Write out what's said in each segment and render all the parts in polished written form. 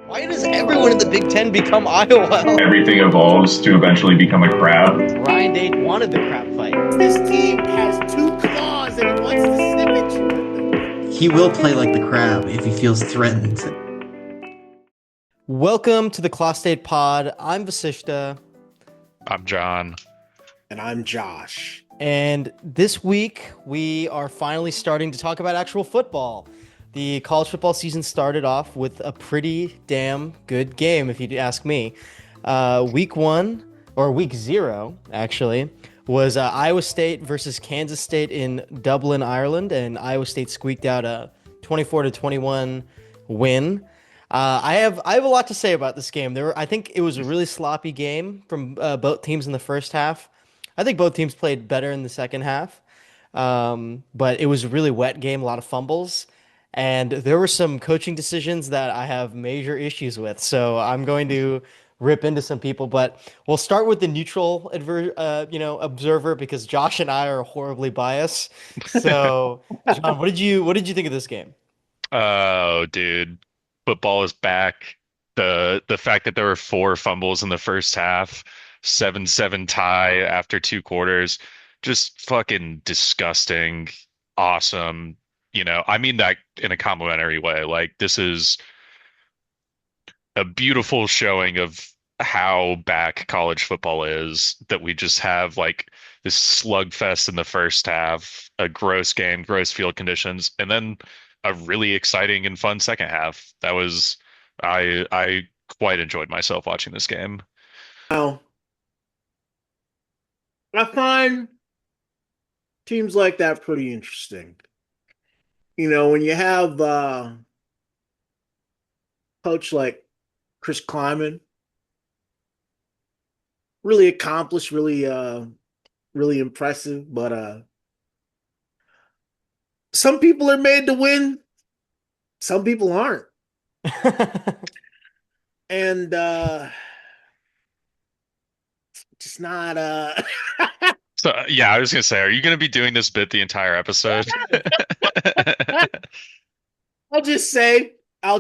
Why does everyone in the Big Ten become Iowa? Everything evolves to eventually become a crab. Ryan Day wanted the crap fight. This team has two claws and he wants to snip at you with them. He will play like the crab if he feels threatened. Welcome to the Claw State Pod. I'm Vasishta, I'm John. And I'm Josh. and this week we are finally starting to talk about actual football. The college football season started off with a pretty damn good game, if you ask me. Week 1, or week 0, actually, was Iowa State versus Kansas State in Dublin, Ireland, and Iowa State squeaked out a 24-21 win. I have a lot to say about this game. I think it was a really sloppy game from both teams in the first half. I think both teams played better in the second half, but it was a really wet game, a lot of fumbles, and there were some coaching decisions that I have major issues with. So I'm going to rip into some people, but we'll start with the neutral observer because Josh and I are horribly biased. So, John, what did you think of this game? Oh, dude, football is back. The fact that there were four fumbles in the first half, 7-7 tie after two quarters, just fucking disgusting. Awesome. I mean that in a complimentary way. Like this is a beautiful showing of how back college football is, that we just have like this slugfest in the first half, a gross game, gross field conditions, and then a really exciting and fun second half. I quite enjoyed myself watching this game. Now, I find teams like that pretty interesting. When you have coach like Chris Kleiman, really accomplished, really impressive, but some people are made to win, some people aren't. And just not So yeah, I was gonna say, are you gonna be doing this bit the entire episode? I'll just say, I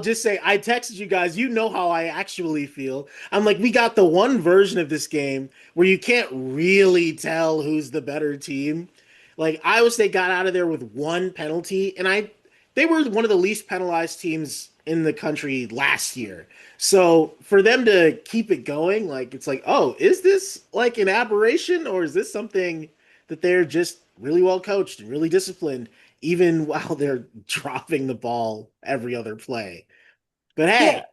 texted you guys. You know how I actually feel. I'm like, we got the one version of this game where you can't really tell who's the better team. Like Iowa State got out of there with one penalty, and they were one of the least penalized teams in the country last year. So for them to keep it going, like it's like, oh, is this like an aberration, or is this something that they're just really well coached and really disciplined, even while they're dropping the ball every other play? But hey, Yeah.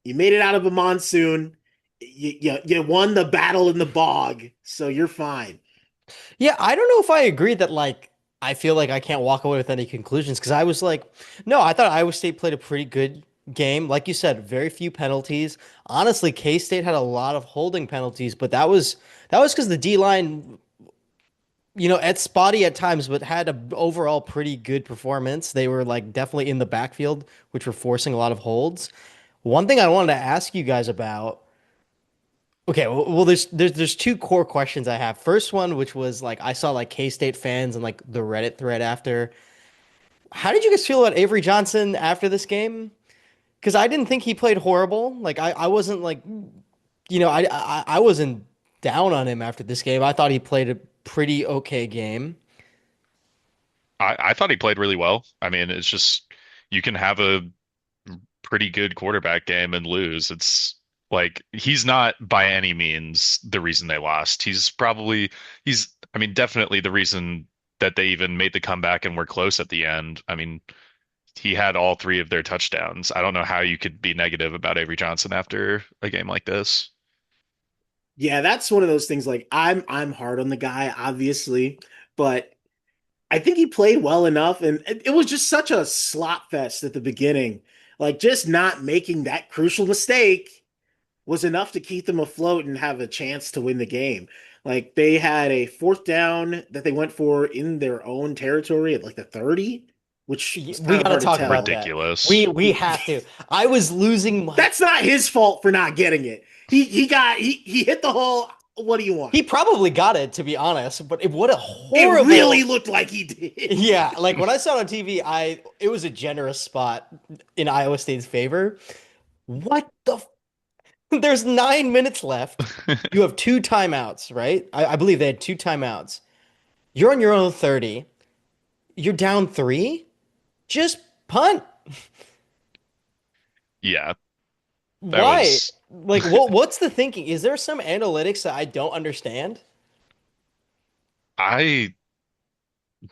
you made it out of a monsoon. You won the battle in the bog, so you're fine. Yeah, I don't know if I agree that I feel like I can't walk away with any conclusions because I was like, no, I thought Iowa State played a pretty good game. Like you said, very few penalties. Honestly, K-State had a lot of holding penalties, but that was because the D line, at spotty at times, but had a overall pretty good performance. They were like definitely in the backfield, which were forcing a lot of holds. One thing I wanted to ask you guys about. Okay, well, there's two core questions I have. First one, which was like I saw like K-State fans and like the Reddit thread after. How did you guys feel about Avery Johnson after this game? Because I didn't think he played horrible. Like I wasn't like, I wasn't down on him after this game. I thought he played a pretty okay game. I thought he played really well. I mean, it's just you can have a pretty good quarterback game and lose. It's like he's not by any means the reason they lost. I mean, definitely the reason that they even made the comeback and were close at the end. I mean, he had all three of their touchdowns. I don't know how you could be negative about Avery Johnson after a game like this. Yeah, that's one of those things. Like I'm hard on the guy, obviously, but I think he played well enough, and it was just such a slot fest at the beginning. Like just not making that crucial mistake was enough to keep them afloat and have a chance to win the game. Like they had a fourth down that they went for in their own territory at like the 30, which was We kind of gotta hard to talk tell. about that. Ridiculous. We have to. I was losing my. That's not his fault for not getting it. He hit the hole. What do you want? He probably got it, to be honest, but what a It horrible. really looked like he did. Yeah, like when I saw it on TV, it was a generous spot in Iowa State's favor. What the There's 9 minutes left. You have two timeouts, right? I believe they had two timeouts. You're on your own 30. You're down three. Just punt. Yeah, that Why? was Like, what's the thinking? Is there some analytics that I don't understand? I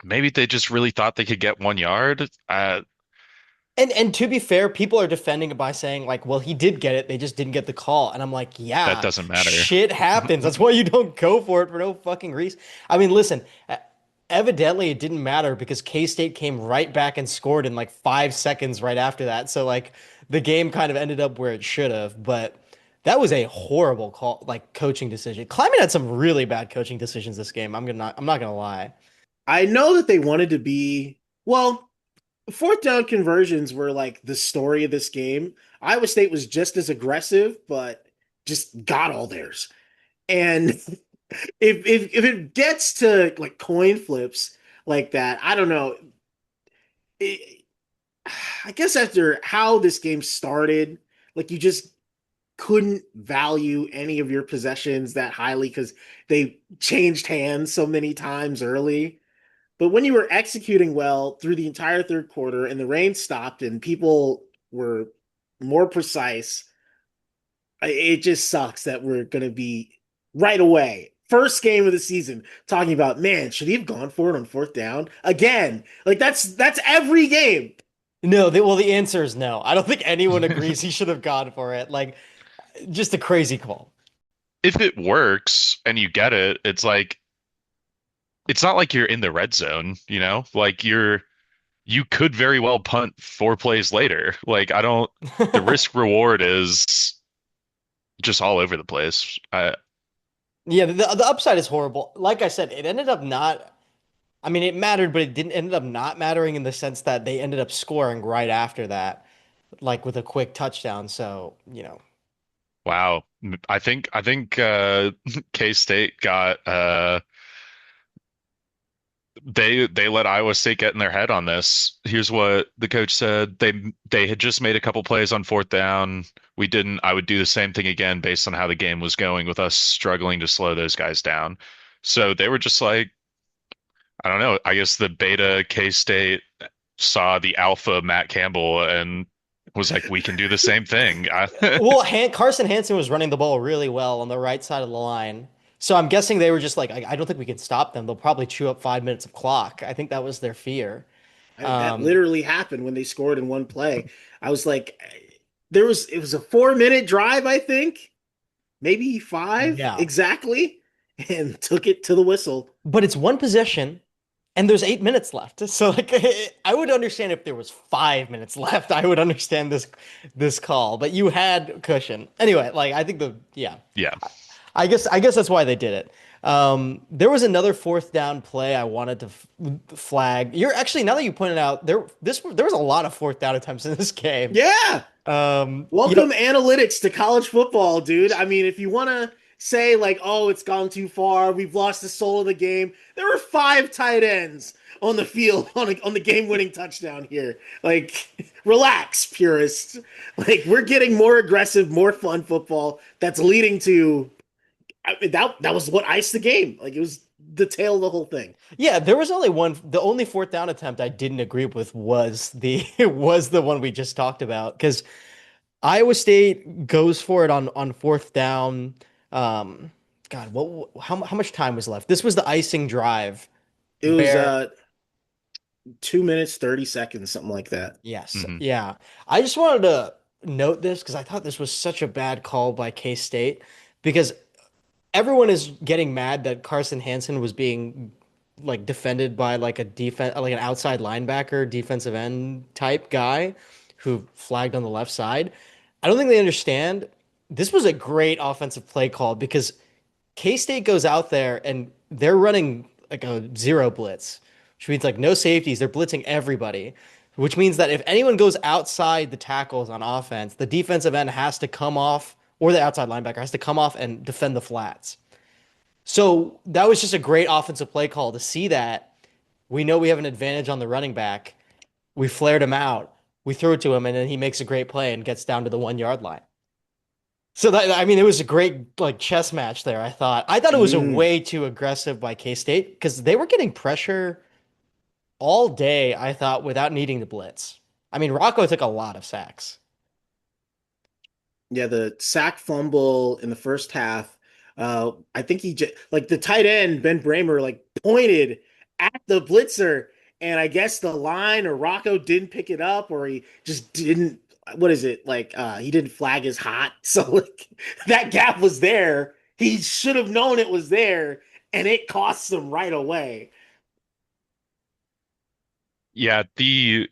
maybe they just really thought they could get 1 yard. And to be fair, people are defending it by saying like, well, he did get it, they just didn't get the call. And I'm like, That yeah, doesn't matter. shit happens. That's why you don't go for it for no fucking reason. I mean, listen, evidently it didn't matter because K-State came right back and scored in like 5 seconds right after that. So like the game kind of ended up where it should have, but that was a horrible call, like coaching decision. Kleiman had some really bad coaching decisions this game. I'm not gonna lie. I know that they wanted to be, well, fourth down conversions were like the story of this game. Iowa State was just as aggressive, but just got all theirs. And if it gets to like coin flips like that, I don't know. It, I guess after how this game started, like you just couldn't value any of your possessions that highly because they changed hands so many times early. But when you were executing well through the entire third quarter and the rain stopped and people were more precise, it just sucks that we're going to be right away. First game of the season talking about, man, should he have gone for it on fourth down again? Like that's every game. No, well, the answer is no. I don't think anyone agrees he should have gone for it. Like, just a crazy call. If it works and you get it, it's not like you're in the red zone, you know? Like you could very well punt 4 plays later. Like I don't the risk reward is just all over the place. Yeah, the upside is horrible. Like I said, it ended up not. I mean, it mattered, but it didn't ended up not mattering in the sense that they ended up scoring right after that, like with a quick touchdown. So, Wow. I think K-State got they let Iowa State get in their head on this. Here's what the coach said. They had just made a couple plays on fourth down. We didn't. I would do the same thing again based on how the game was going with us struggling to slow those guys down. So they were just like, I don't know. I guess the beta K-State saw the alpha Matt Campbell and was like, we can do the same thing. well, Carson Hansen was running the ball really well on the right side of the line. So I'm guessing they were just like, I don't think we can stop them. They'll probably chew up 5 minutes of clock. I think that was their fear. That Um, literally happened when they scored in one play. I was like, it was a 4 minute drive, I think, maybe five yeah. exactly, and took it to the whistle. But it's one possession and there's 8 minutes left. So like I would understand if there was 5 minutes left. I would understand this call. But you had cushion. Anyway, like I think the yeah. Yeah. I guess that's why they did it. There was another fourth down play I wanted to flag. You're actually now that you pointed out there was a lot of fourth down attempts in this game. Yeah. You know, Welcome analytics to college football, dude. I mean, if you want to say like, "Oh, it's gone too far. We've lost the soul of the game." There were five tight ends on the field on the game-winning touchdown here. Like, relax, purists. Like, we're getting more aggressive, more fun football that's leading to I mean, that was what iced the game. Like, it was the tail of the whole thing. yeah, there was only one. The only fourth down attempt I didn't agree with was the was the one we just talked about because Iowa State goes for it on fourth down. Um, God, how much time was left? This was the icing drive It was where 2 minutes 30 seconds, something like that. yes, Mhm. yeah. I just wanted to note this because I thought this was such a bad call by K-State because everyone is getting mad that Carson Hansen was being like defended by like a defense like an outside linebacker, defensive end type guy who flagged on the left side. I don't think they understand. This was a great offensive play call because K-State goes out there and they're running like a zero blitz, which means like no safeties. They're blitzing everybody, which means that if anyone goes outside the tackles on offense, the defensive end has to come off or the outside linebacker has to come off and defend the flats. So that was just a great offensive play call to see that. We know we have an advantage on the running back. We flared him out. We threw it to him, and then he makes a great play and gets down to the 1 yard line. So that I mean, it was a great like chess match there. I thought it was a Mm. way too aggressive by K-State because they were getting pressure all day. I thought without needing to blitz. I mean, Rocco took a lot of sacks. Yeah, the sack fumble in the first half. I think he just like the tight end Ben Bramer like pointed at the blitzer, and I guess the line or Rocco didn't pick it up, or he just didn't. What is it like? He didn't flag his hot, so like that gap was there. He should have known it was there, and it costs him right away. Yeah, the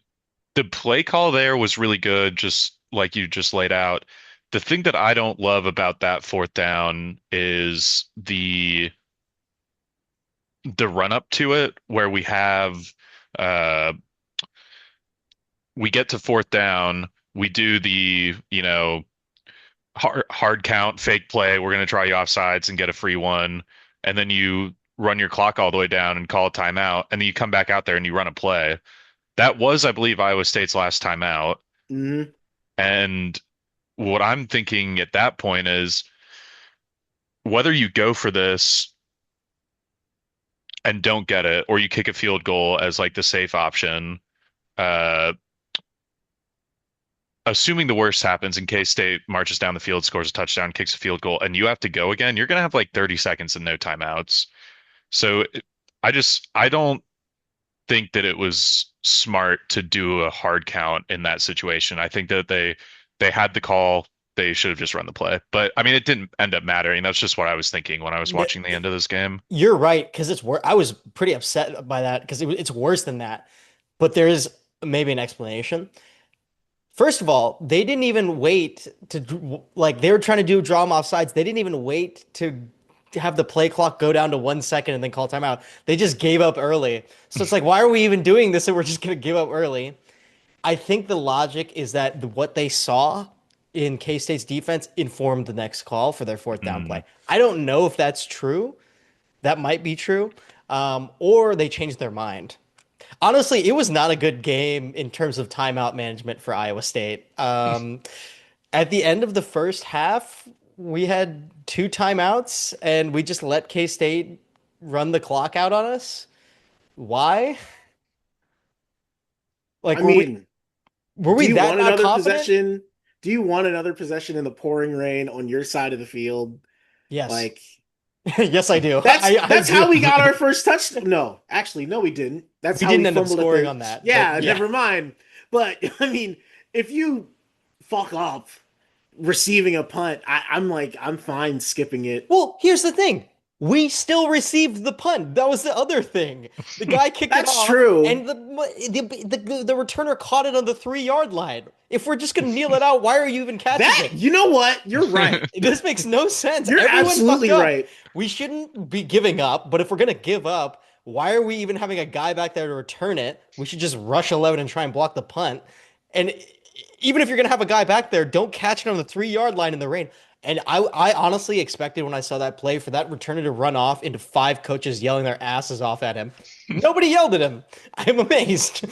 play call there was really good, just like you just laid out. The thing that I don't love about that fourth down is the run up to it where uh we get to fourth down, we do the, hard count, fake play, we're going to try you offsides and get a free one, and then you run your clock all the way down and call a timeout, and then you come back out there and you run a play. That was, I believe, Iowa State's last timeout. Hmm. And what I'm thinking at that point is whether you go for this and don't get it, or you kick a field goal as like the safe option, uh, assuming the worst happens in case State marches down the field, scores a touchdown, kicks a field goal, and you have to go again, you're going to have like 30 seconds and no timeouts. So I don't think that it was smart to do a hard count in that situation. I think that they had the call. They should have just run the play. But I mean, it didn't end up mattering. That's just what I was thinking when I was watching the end of this game. You're right, because it's worse. I was pretty upset by that because it's worse than that. But there is maybe an explanation. First of all, they didn't even wait like they were trying to do draw them off sides. They didn't even wait to have the play clock go down to 1 second and then call timeout. They just gave up early. So it's like, why are we even doing this if we're just going to give up early? I think the logic is that what they saw in K-State's defense informed the next call for their fourth down Mm. play. I don't know if that's true. That might be true. Or they changed their mind. Honestly, it was not a good game in terms of timeout management for Iowa State. At the end of the first half, we had two timeouts and we just let K-State run the clock out on us. Why? Like, I were we mean, were do we you that want not another confident? possession? Do you want another possession in the pouring rain on your side of the field? Yes. Like Yes, I do. I that's do. how we got our first touchdown. No, actually, no, we didn't. That's We how we didn't end up fumbled at scoring the. on that, but Yeah, yeah. never mind. But I mean, if you fuck up receiving a punt, I'm like, I'm fine skipping it. Well, here's the thing. We still received the punt. That was the other thing. The guy kicked it That's off, true. and the returner caught it on the 3 yard line. If we're just gonna kneel it out, why are you even catching That it? you know what? You're right. This makes no sense. You're Everyone fucked absolutely up. right. We shouldn't be giving up, but if we're gonna give up, why are we even having a guy back there to return it? We should just rush 11 and try and block the punt. And even if you're gonna have a guy back there, don't catch it on the 3 yard line in the rain. And I honestly expected when I saw that play for that returner to run off into five coaches yelling their asses off at him. Nobody yelled at him. I'm amazed.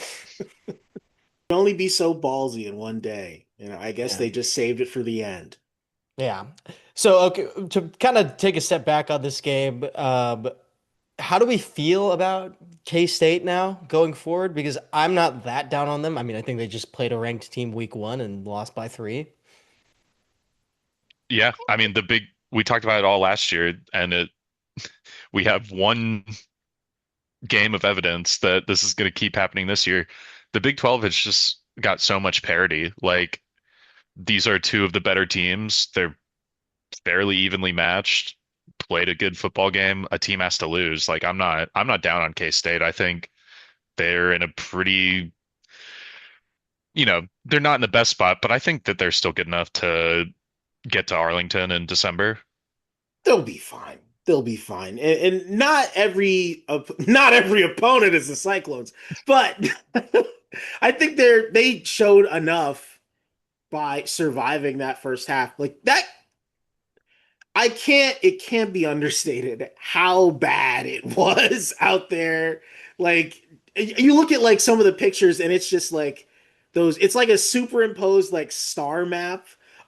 Only be so ballsy in one day. I guess Yeah. they just saved it for the end. Yeah. So, okay, to kind of take a step back on this game, how do we feel about K-State now going forward? Because I'm not that down on them. I mean, I think they just played a ranked team week one and lost by three. Yeah, I mean we talked about it all last year, and we have one game of evidence that this is going to keep happening this year. The Big 12 has just got so much parity. Like these are two of the better teams. They're fairly evenly matched. Played a good football game. A team has to lose. Like I'm not down on K-State. I think they're in a pretty, they're not in the best spot, but I think that they're still good enough to get to Arlington in December. They'll be fine. They'll be fine. And not every opponent is the Cyclones, but I think they showed enough by surviving that first half. Like that it can't be understated how bad it was out there. Like you look at like some of the pictures and it's just like those. It's like a superimposed like star map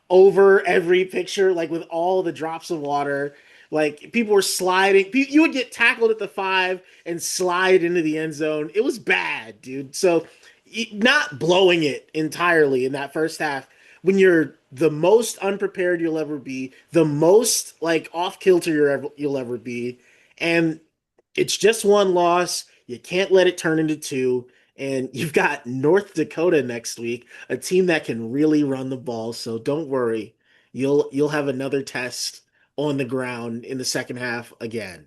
over every picture, like with all the drops of water. Like people were sliding. You would get tackled at the 5 and slide into the end zone. It was bad, dude. So not blowing it entirely in that first half when you're the most unprepared you'll ever be, the most like off kilter you'll ever be, and it's just one loss. You can't let it turn into two. And you've got North Dakota next week, a team that can really run the ball. So don't worry, you'll have another test on the ground in the second half again.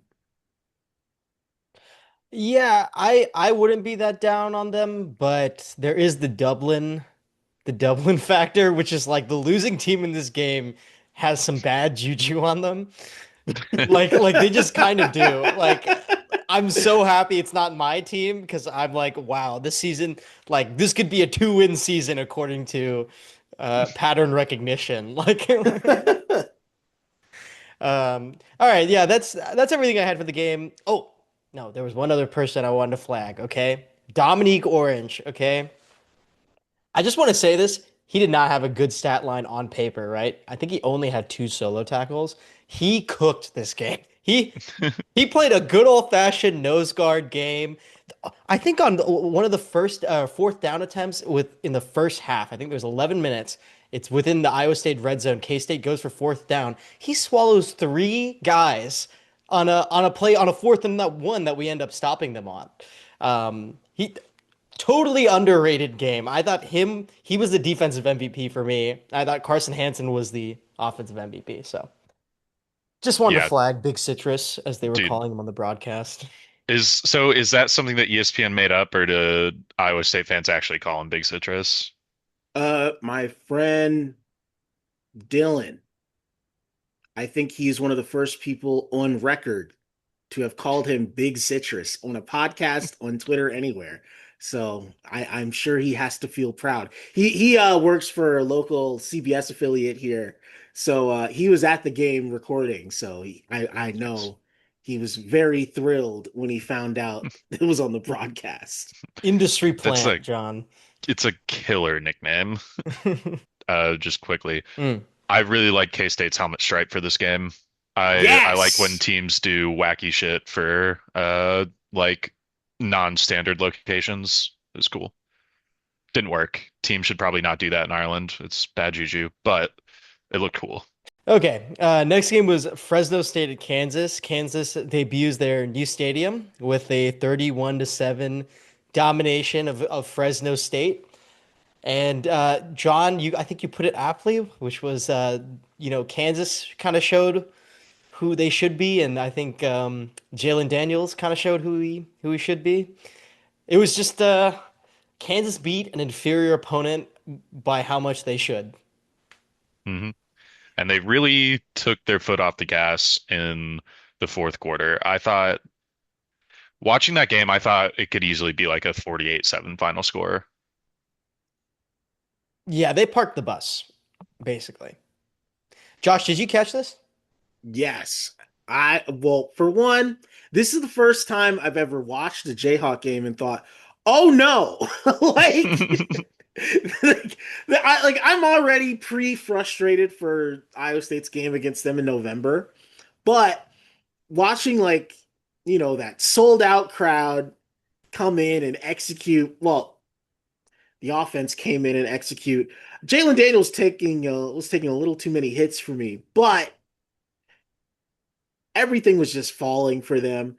Yeah, I wouldn't be that down on them, but there is the Dublin factor, which is like the losing team in this game has some bad juju on them. Like they just kind of do. Like I'm so happy it's not my team because I'm like, wow, this season, like this could be a 2-win season according to pattern recognition. Like all right, yeah, that's everything I had for the game. Oh, no, there was one other person I wanted to flag, okay? Dominique Orange, okay? I just want to say this. He did not have a good stat line on paper, right? I think he only had 2 solo tackles. He cooked this game. He played a good old-fashioned nose guard game. I think on one of the first fourth down attempts in the first half, I think there's 11 minutes. It's within the Iowa State red zone. K-State goes for fourth down. He swallows 3 guys on a play on a fourth and that one that we end up stopping them on. He totally underrated game. I thought he was the defensive MVP for me. I thought Carson Hansen was the offensive MVP. So just wanted to Yeah, flag Big Citrus as they were dude. calling him on the broadcast. Is that something that ESPN made up, or do Iowa State fans actually call him Big Citrus? My friend Dylan, I think he's one of the first people on record to have called him Big Citrus on a podcast, on Twitter, anywhere. So I'm sure he has to feel proud. He works for a local CBS affiliate here, so he was at the game recording. So I know he was very thrilled when he found out it was on the broadcast. Industry That's plant, like John. it's a killer nickname. Just quickly, Mm. I really like K-State's helmet stripe for this game. I like when Yes. teams do wacky shit for like non-standard locations. It was cool. Didn't work. Team should probably not do that in Ireland. It's bad juju, but it looked cool. Okay, next game was Fresno State at Kansas. Kansas debuts their new stadium with a 31-7 domination of Fresno State. And John, I think you put it aptly, which was Kansas kind of showed who they should be, and I think Jalen Daniels kind of showed who he should be. It was just Kansas beat an inferior opponent by how much they should. Hmm. And they really took their foot off the gas in the fourth quarter. I thought watching that game, I thought it could easily be like a 48-7 final score. Yeah, they parked the bus, basically. Josh, did you catch this? Yes. Well, for one, this is the first time I've ever watched a Jayhawk game and thought, "Oh no." Like I'm already pre-frustrated for Iowa State's game against them in November, but watching that sold out crowd come in and execute, well, the offense came in and execute. Jalen Daniels was taking a little too many hits for me, but everything was just falling for them.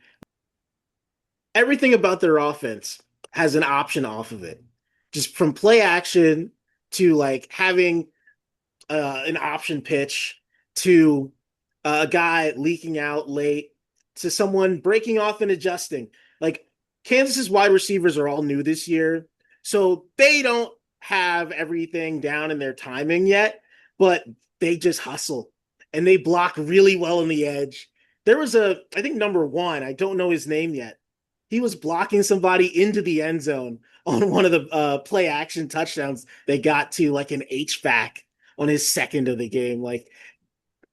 Everything about their offense has an option off of it. Just from play action to like having an option pitch to a guy leaking out late to someone breaking off and adjusting. Like Kansas's wide receivers are all new this year, so they don't have everything down in their timing yet, but they just hustle and they block really well on the edge. There was I think number one, I don't know his name yet. He was blocking somebody into the end zone on one of the play action touchdowns they got to like an H back on his second of the game. Like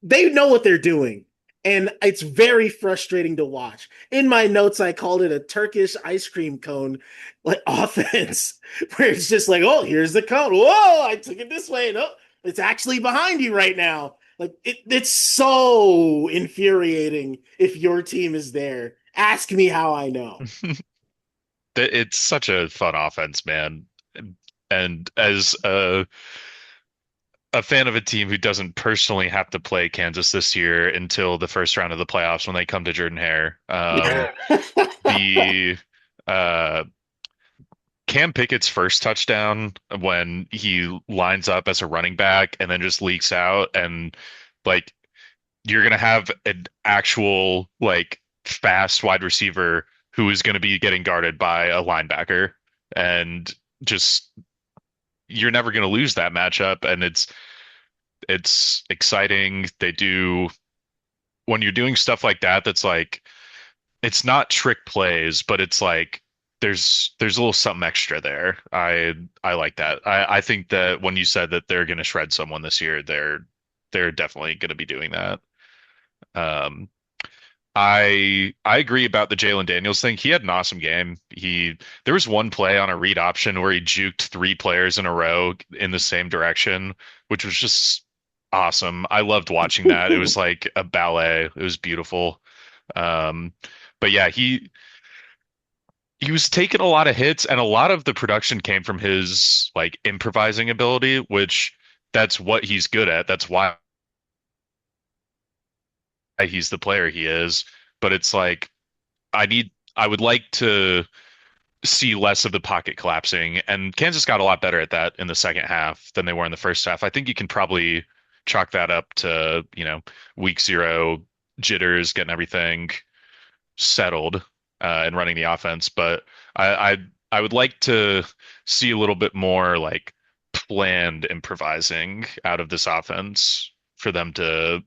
they know what they're doing. And it's very frustrating to watch. In my notes, I called it a Turkish ice cream cone like offense, where it's just like, oh, here's the cone. Whoa, I took it this way. And oh, it's actually behind you right now. Like it's so infuriating if your team is there. Ask me how I know. It's such a fun offense, man. And as a fan of a team who doesn't personally have to play Kansas this year until the first round of the playoffs when they come to Jordan Hare, the uh, Cam Pickett's first touchdown when he lines up as a running back and then just leaks out and like you're gonna have an actual like fast wide receiver who is gonna be getting guarded by a linebacker and just you're never gonna lose that matchup and it's exciting. They do when you're doing stuff like that that's like it's not trick plays, but it's like there's a little something extra there. I like that. I think that when you said that they're going to shred someone this year, they're definitely going to be doing that. Um, I agree about the Jalen Daniels thing. He had an awesome game. He there was one play on a read option where he juked three players in a row in the same direction, which was just awesome. I loved watching that. It was like a ballet. It was beautiful. Um, but yeah, he was taking a lot of hits, and a lot of the production came from his like improvising ability, which that's what he's good at. That's why he's the player he is. But it's like I would like to see less of the pocket collapsing, and Kansas got a lot better at that in the second half than they were in the first half. I think you can probably chalk that up to, week zero jitters, getting everything settled and running the offense. But I, I I would like to see a little bit more like planned improvising out of this offense for them to,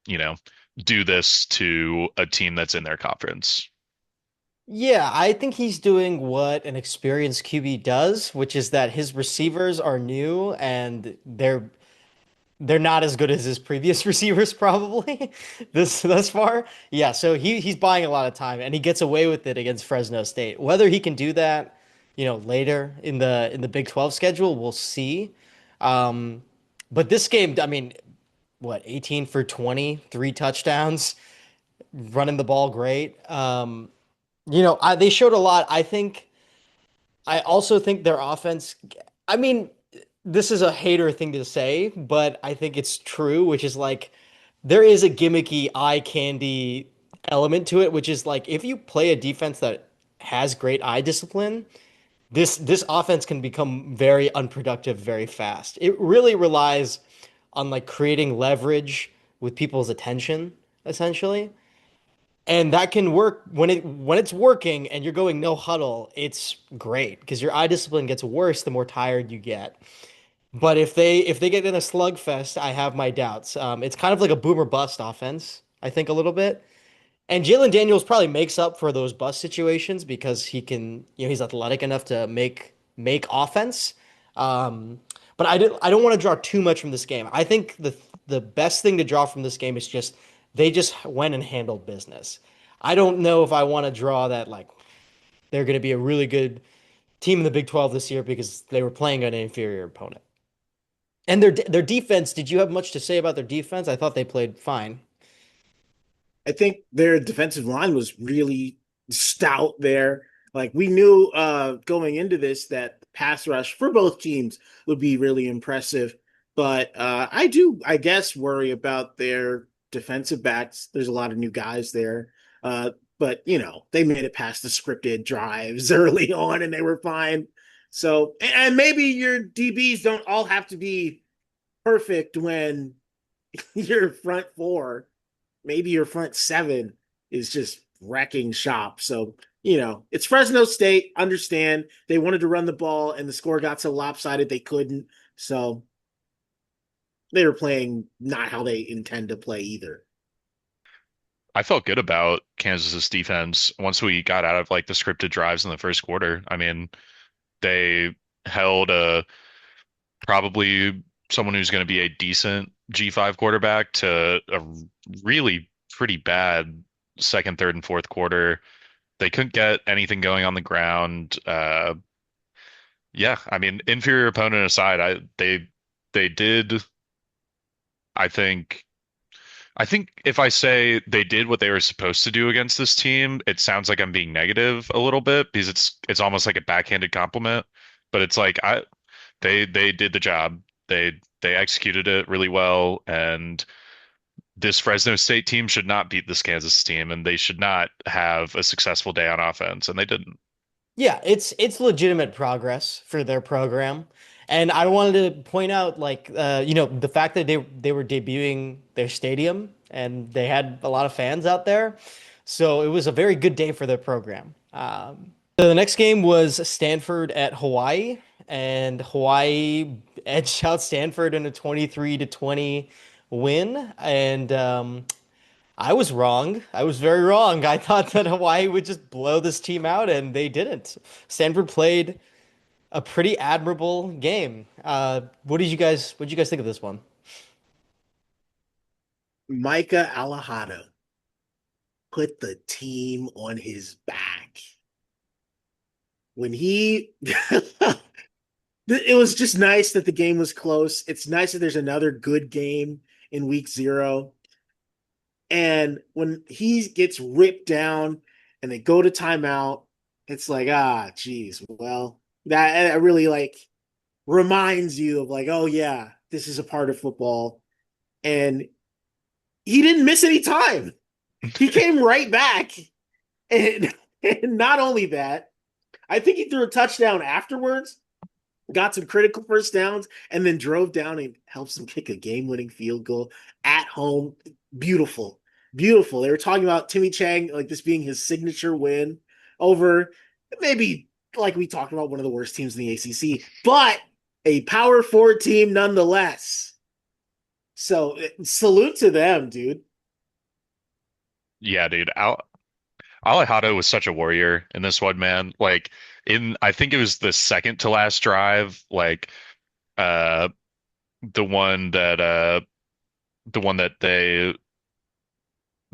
you know, do this to a team that's in their conference. Yeah, I think he's doing what an experienced QB does, which is that his receivers are new and they're not as good as his previous receivers probably this thus far. Yeah, so he's buying a lot of time and he gets away with it against Fresno State. Whether he can do that, later in the Big 12 schedule, we'll see. Um, but this game, I mean, what, 18 for 20, three touchdowns, running the ball great. They showed a lot. I also think their offense, I mean, this is a hater thing to say, but I think it's true, which is like there is a gimmicky eye candy element to it, which is like if you play a defense that has great eye discipline, this offense can become very unproductive very fast. It really relies on like creating leverage with people's attention, essentially. And that can work when it's working and you're going no huddle, it's great because your eye discipline gets worse the more tired you get. But if they get in a slugfest, I have my doubts. It's kind of like a boomer bust offense, I think a little bit. And Jalen Daniels probably makes up for those bust situations because he's athletic enough to make offense. Um, but I don't want to draw too much from this game. I think the best thing to draw from this game is just they just went and handled business. I don't know if I want to draw that like they're going to be a really good team in the Big 12 this year because they were playing an inferior opponent. And their defense, did you have much to say about their defense? I thought they played fine. I think their defensive line was really stout there. Like we knew going into this that pass rush for both teams would be really impressive. But I do, I guess, worry about their defensive backs. There's a lot of new guys there. But they made it past the scripted drives early on and they were fine. So, and maybe your DBs don't all have to be perfect when your front four, maybe your front seven is just wrecking shop. So, it's Fresno State. Understand they wanted to run the ball and the score got so lopsided they couldn't. So they were playing not how they intend to play either. I felt good about Kansas's defense once we got out of like the scripted drives in the first quarter. I mean, they held probably someone who's going to be a decent G5 quarterback to a really pretty bad second, third, and fourth quarter. They couldn't get anything going on the ground. Yeah, I mean, inferior opponent aside, they did. I think I think if I say they did what they were supposed to do against this team, it sounds like I'm being negative a little bit because it's almost like a backhanded compliment. But it's like they did the job. They executed it really well, and this Fresno State team should not beat this Kansas team, and they should not have a successful day on offense, and they didn't. Yeah, it's legitimate progress for their program. And I wanted to point out the fact that they were debuting their stadium and they had a lot of fans out there. So it was a very good day for their program. So the next game was Stanford at Hawaii, and Hawaii edged out Stanford in a 23-20 win. And I was wrong. I was very wrong. I thought that Hawaii would just blow this team out, and they didn't. Stanford played a pretty admirable game. What did you guys think of this one? Micah Alejado put the team on his back. When he it was just nice that the game was close. It's nice that there's another good game in week 0. And when he gets ripped down and they go to timeout, it's like, geez, well, that really like reminds you of like, oh yeah, this is a part of football. And he didn't miss any time. He came right back. And, and not only that, I think he threw a touchdown afterwards, got some critical first downs, and then drove down and helped them kick a game-winning field goal at home. Beautiful. Beautiful. They were talking about Timmy Chang, like this being his signature win over maybe like we talked about one of the worst teams in the ACC, but a Power 4 team nonetheless. So salute to them, dude. Yeah, dude. Alejado was such a warrior in this one, man. Like I think it was the second to last drive, like uh the one that the one that they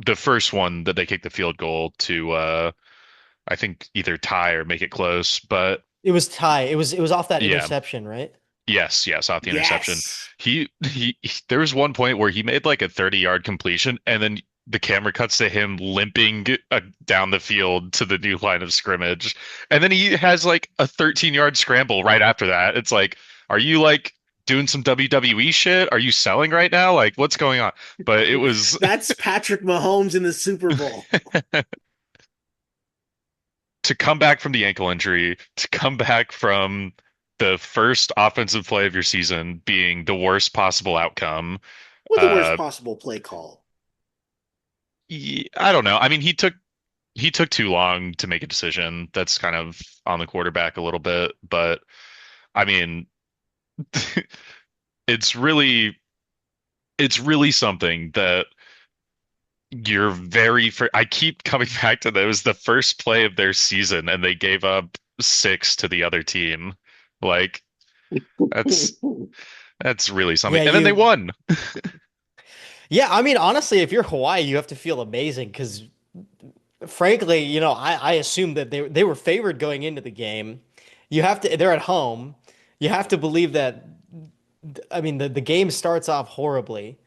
the first one that they kicked the field goal to I think either tie or make it close. But It was tie. It was off that yeah, interception, right? yes, off the interception. Yes. There was one point where he made like a 30-yard completion, and then the camera cuts to him limping down the field to the new line of scrimmage. And then he has like a 13-yard scramble right after that. It's like, are you like doing some WWE shit? Are you selling right now? Like, what's going on? But it was That's Patrick Mahomes in the Super Bowl. to come back from the ankle injury, to come back from the first offensive play of your season being the worst possible outcome. With the worst Uh, possible play call. I don't know. I mean, he took too long to make a decision. That's kind of on the quarterback a little bit, but I mean, it's really it's really something that I keep coming back to that. It was the first play of their season and they gave up 6 to the other team. Like that's that's really something. Yeah, And then they you. won. Yeah, I mean, honestly, if you're Hawaii, you have to feel amazing because, frankly, I assume that they were favored going into the game. They're at home. You have to believe that. I mean, the game starts off horribly.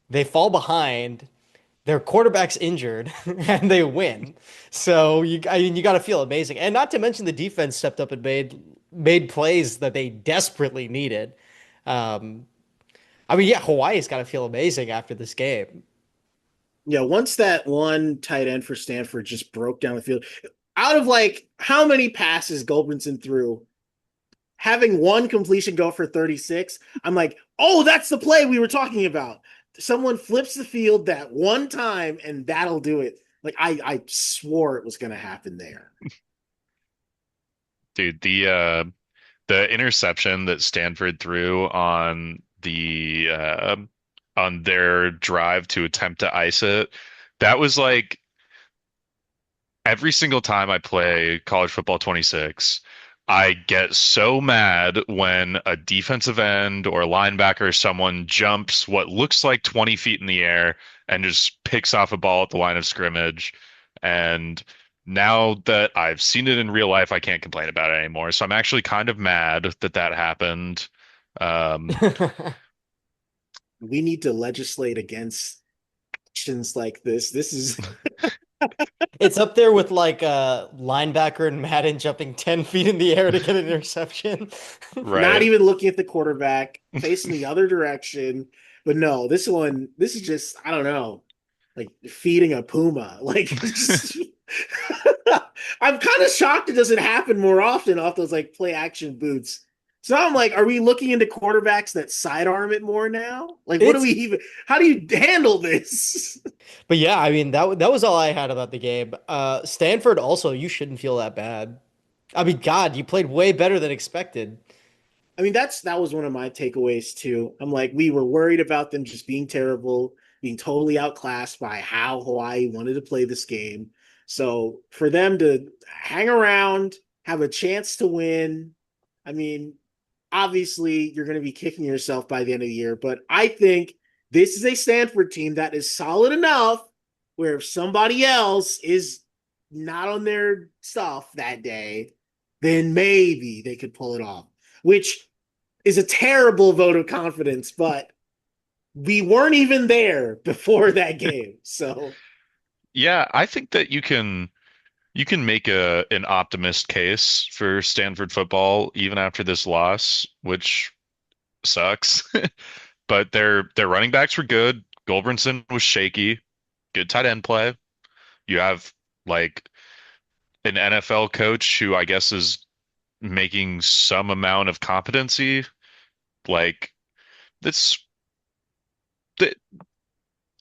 They fall behind. Their quarterback's injured, and they win. So I mean, you got to feel amazing, and not to mention the defense stepped up and made plays that they desperately needed. Um, I mean, yeah, Hawaii's got to feel amazing after this game. Yeah, once that one tight end for Stanford just broke down the field, out of like how many passes Gulbranson threw, having one completion go for 36, I'm like, oh, that's the play we were talking about. Someone flips the field that one time and that'll do it. Like I swore it was going to happen there. Dude, the interception that Stanford threw on their drive to attempt to ice it, that was like every single time I play college football 26, I get so mad when a defensive end or linebacker or someone jumps what looks like 20 feet in the air and just picks off a ball at the line of scrimmage. And now that I've seen it in real life, I can't complain about it anymore. So I'm actually kind of mad that that happened. Um, We need to legislate against actions like this. This is It's up there with like linebacker and Madden jumping 10 feet in the air to get an interception. not right. even looking at the quarterback, facing the other direction. But no, this one, this is just, I don't know, like feeding a puma. Like, just, I'm kind of shocked it doesn't happen more often off those like play action boots. So I'm like, are we looking into quarterbacks that sidearm it more now? Like, what do It's we even, how do you handle this? But yeah, I mean that was all I had about the game. Stanford also, you shouldn't feel that bad. I mean, God, you played way better than expected. I mean, that was one of my takeaways too. I'm like, we were worried about them just being terrible, being totally outclassed by how Hawaii wanted to play this game. So for them to hang around, have a chance to win, I mean, obviously you're going to be kicking yourself by the end of the year, but I think this is a Stanford team that is solid enough where if somebody else is not on their stuff that day, then maybe they could pull it off, which is a terrible vote of confidence, but we weren't even there before that game. So Yeah, I think that you can make a an optimist case for Stanford football even after this loss, which sucks. But their running backs were good. Goldbrinson was shaky. Good tight end play. You have like an NFL coach who I guess is making some amount of competency. Like this, th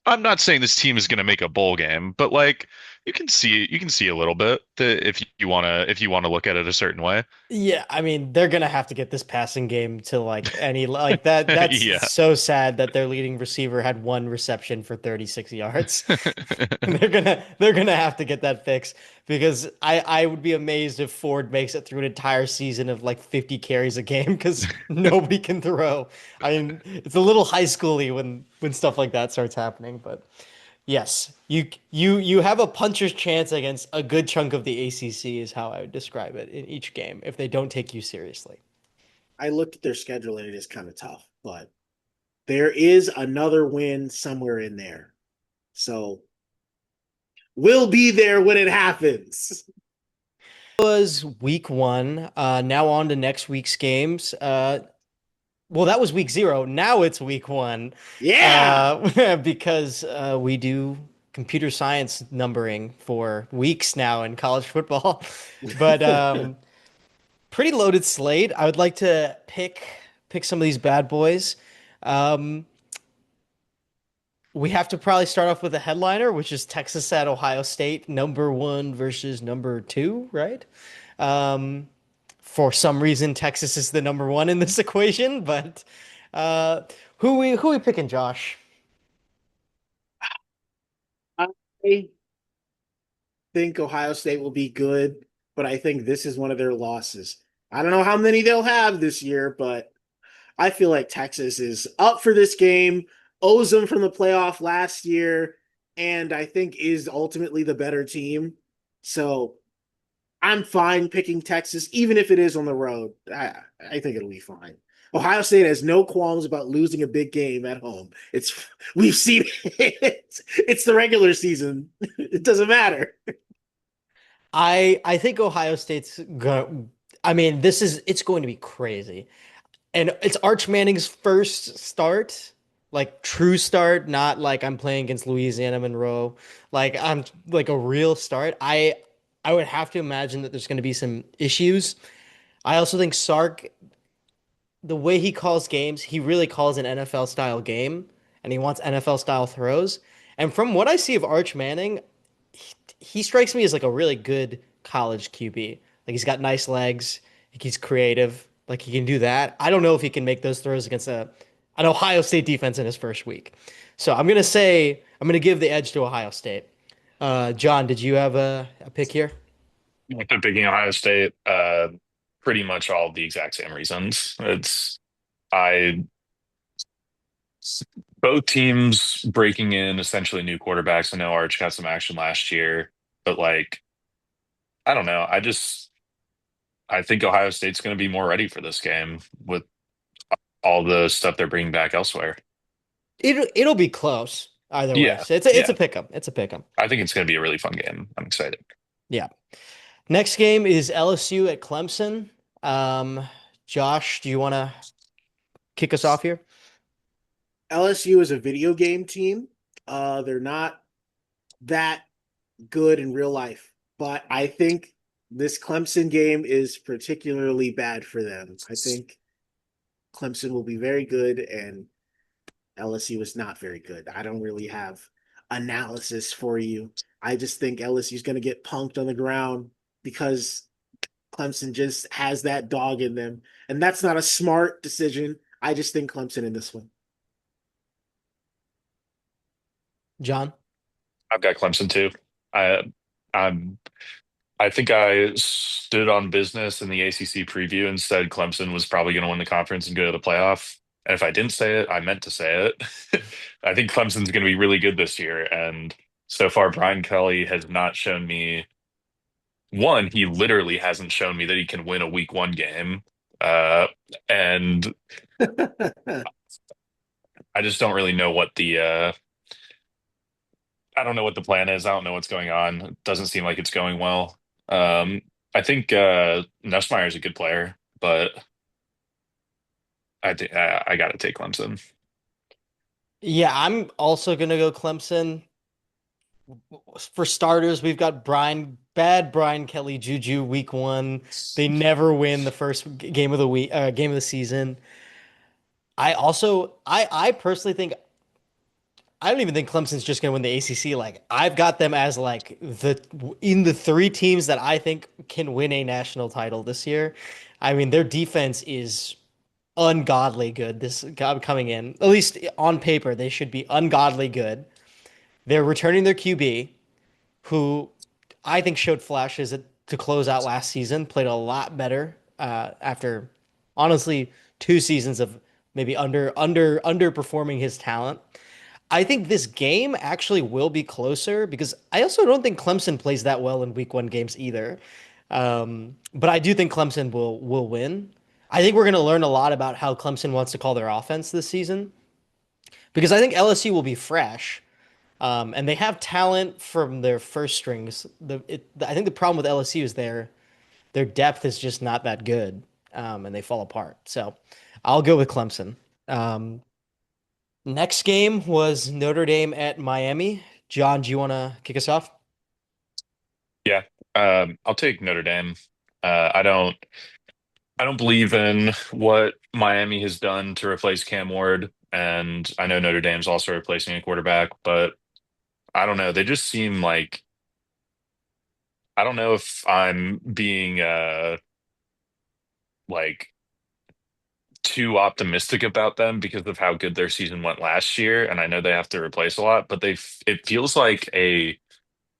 I'm not saying this team is going to make a bowl game, but like you can see a little bit that if you want to look at it a certain way. Yeah, I mean, they're gonna have to get this passing game to like any like that. That's Yeah. so sad that their leading receiver had one reception for 36 yards. They're gonna have to get that fixed because I would be amazed if Ford makes it through an entire season of like 50 carries a game because nobody can throw. I mean, it's a little high schooly when stuff like that starts happening, but yes, you have a puncher's chance against a good chunk of the ACC is how I would describe it in each game if they don't take you seriously. I looked at their schedule and it is kind of tough, but there is another win somewhere in there. So we'll be there when it happens. It was week one. Now on to next week's games. Well, that was week zero. Now it's week one. Yeah. Because we do computer science numbering for weeks now in college football. But pretty loaded slate. I would like to pick some of these bad boys. Um, we have to probably start off with a headliner, which is Texas at Ohio State, number one versus number two, right? Um, for some reason, Texas is the number one in this equation, but uh, who we picking, Josh? I think Ohio State will be good, but I think this is one of their losses. I don't know how many they'll have this year, but I feel like Texas is up for this game, owes them from the playoff last year, and I think is ultimately the better team. So I'm fine picking Texas, even if it is on the road. I think it'll be fine. Ohio State has no qualms about losing a big game at home. It's we've seen it. It's the regular season. It doesn't matter. I think Ohio State's going. I mean, it's going to be crazy. And it's Arch Manning's first start, like true start, not like I'm playing against Louisiana Monroe. Like I'm like a real start. I would have to imagine that there's going to be some issues. I also think Sark, the way he calls games, he really calls an NFL style game, and he wants NFL style throws. And from what I see of Arch Manning, he strikes me as like a really good college QB. Like he's got nice legs. Like he's creative. Like he can do that. I don't know if he can make those throws against an Ohio State defense in his first week. So I'm gonna give the edge to Ohio State. John, did you have a pick here? After picking Ohio State. pretty much all the exact same reasons. I both teams breaking in essentially new quarterbacks. I know Arch got some action last year, but like I don't know. I think Ohio State's going to be more ready for this game with all the stuff they're bringing back elsewhere. It'll be close either way. Yeah, So it's yeah. a pick 'em. It's a pick 'em. I think it's going to be a really fun game. I'm excited. Yeah. Next game is LSU at Clemson. Um, Josh, do you want to kick us off here? LSU is a video game team. They're not that good in real life, but I think this Clemson game is particularly bad for them. I think Clemson will be very good and LSU is not very good. I don't really have analysis for you. I just think LSU is going to get punked on the ground because Clemson just has that dog in them. And that's not a smart decision. I just think Clemson in this one. John? I've got Clemson too. I I'm I think I stood on business in the ACC preview and said Clemson was probably going to win the conference and go to the playoff. And if I didn't say it, I meant to say it. I think Clemson's going to be really good this year. And so far, Brian Kelly has not shown me one, he literally hasn't shown me that he can win a week one game. Uh, and I just don't really know what I don't know what the plan is. I don't know what's going on. It doesn't seem like it's going well. Um, I think Nussmeier is a good player, but I got to take Clemson. Yeah, I'm also gonna go Clemson. For starters, we've got bad Brian Kelly Juju week one. They never win the first game of the week, game of the season. I personally think I don't even think Clemson's just gonna win the ACC. Like I've got them as like in the three teams that I think can win a national title this year. I mean, their defense is ungodly good. This coming in, at least on paper, they should be ungodly good. They're returning their QB, who I think showed flashes to close out last season, played a lot better after honestly 2 seasons of maybe underperforming his talent. I think this game actually will be closer because I also don't think Clemson plays that well in week one games either. But I do think Clemson will win. I think we're going to learn a lot about how Clemson wants to call their offense this season because I think LSU will be fresh. And they have talent from their first strings. I think the problem with LSU is their depth is just not that good, and they fall apart. So I'll go with Clemson. Um, Next game was Notre Dame at Miami. John, do you want to kick us off? Yeah, I'll take Notre Dame. I don't believe in what Miami has done to replace Cam Ward, and I know Notre Dame's also replacing a quarterback, but I don't know. They just seem like I don't know if I'm being like too optimistic about them because of how good their season went last year, and I know they have to replace a lot, but it feels like a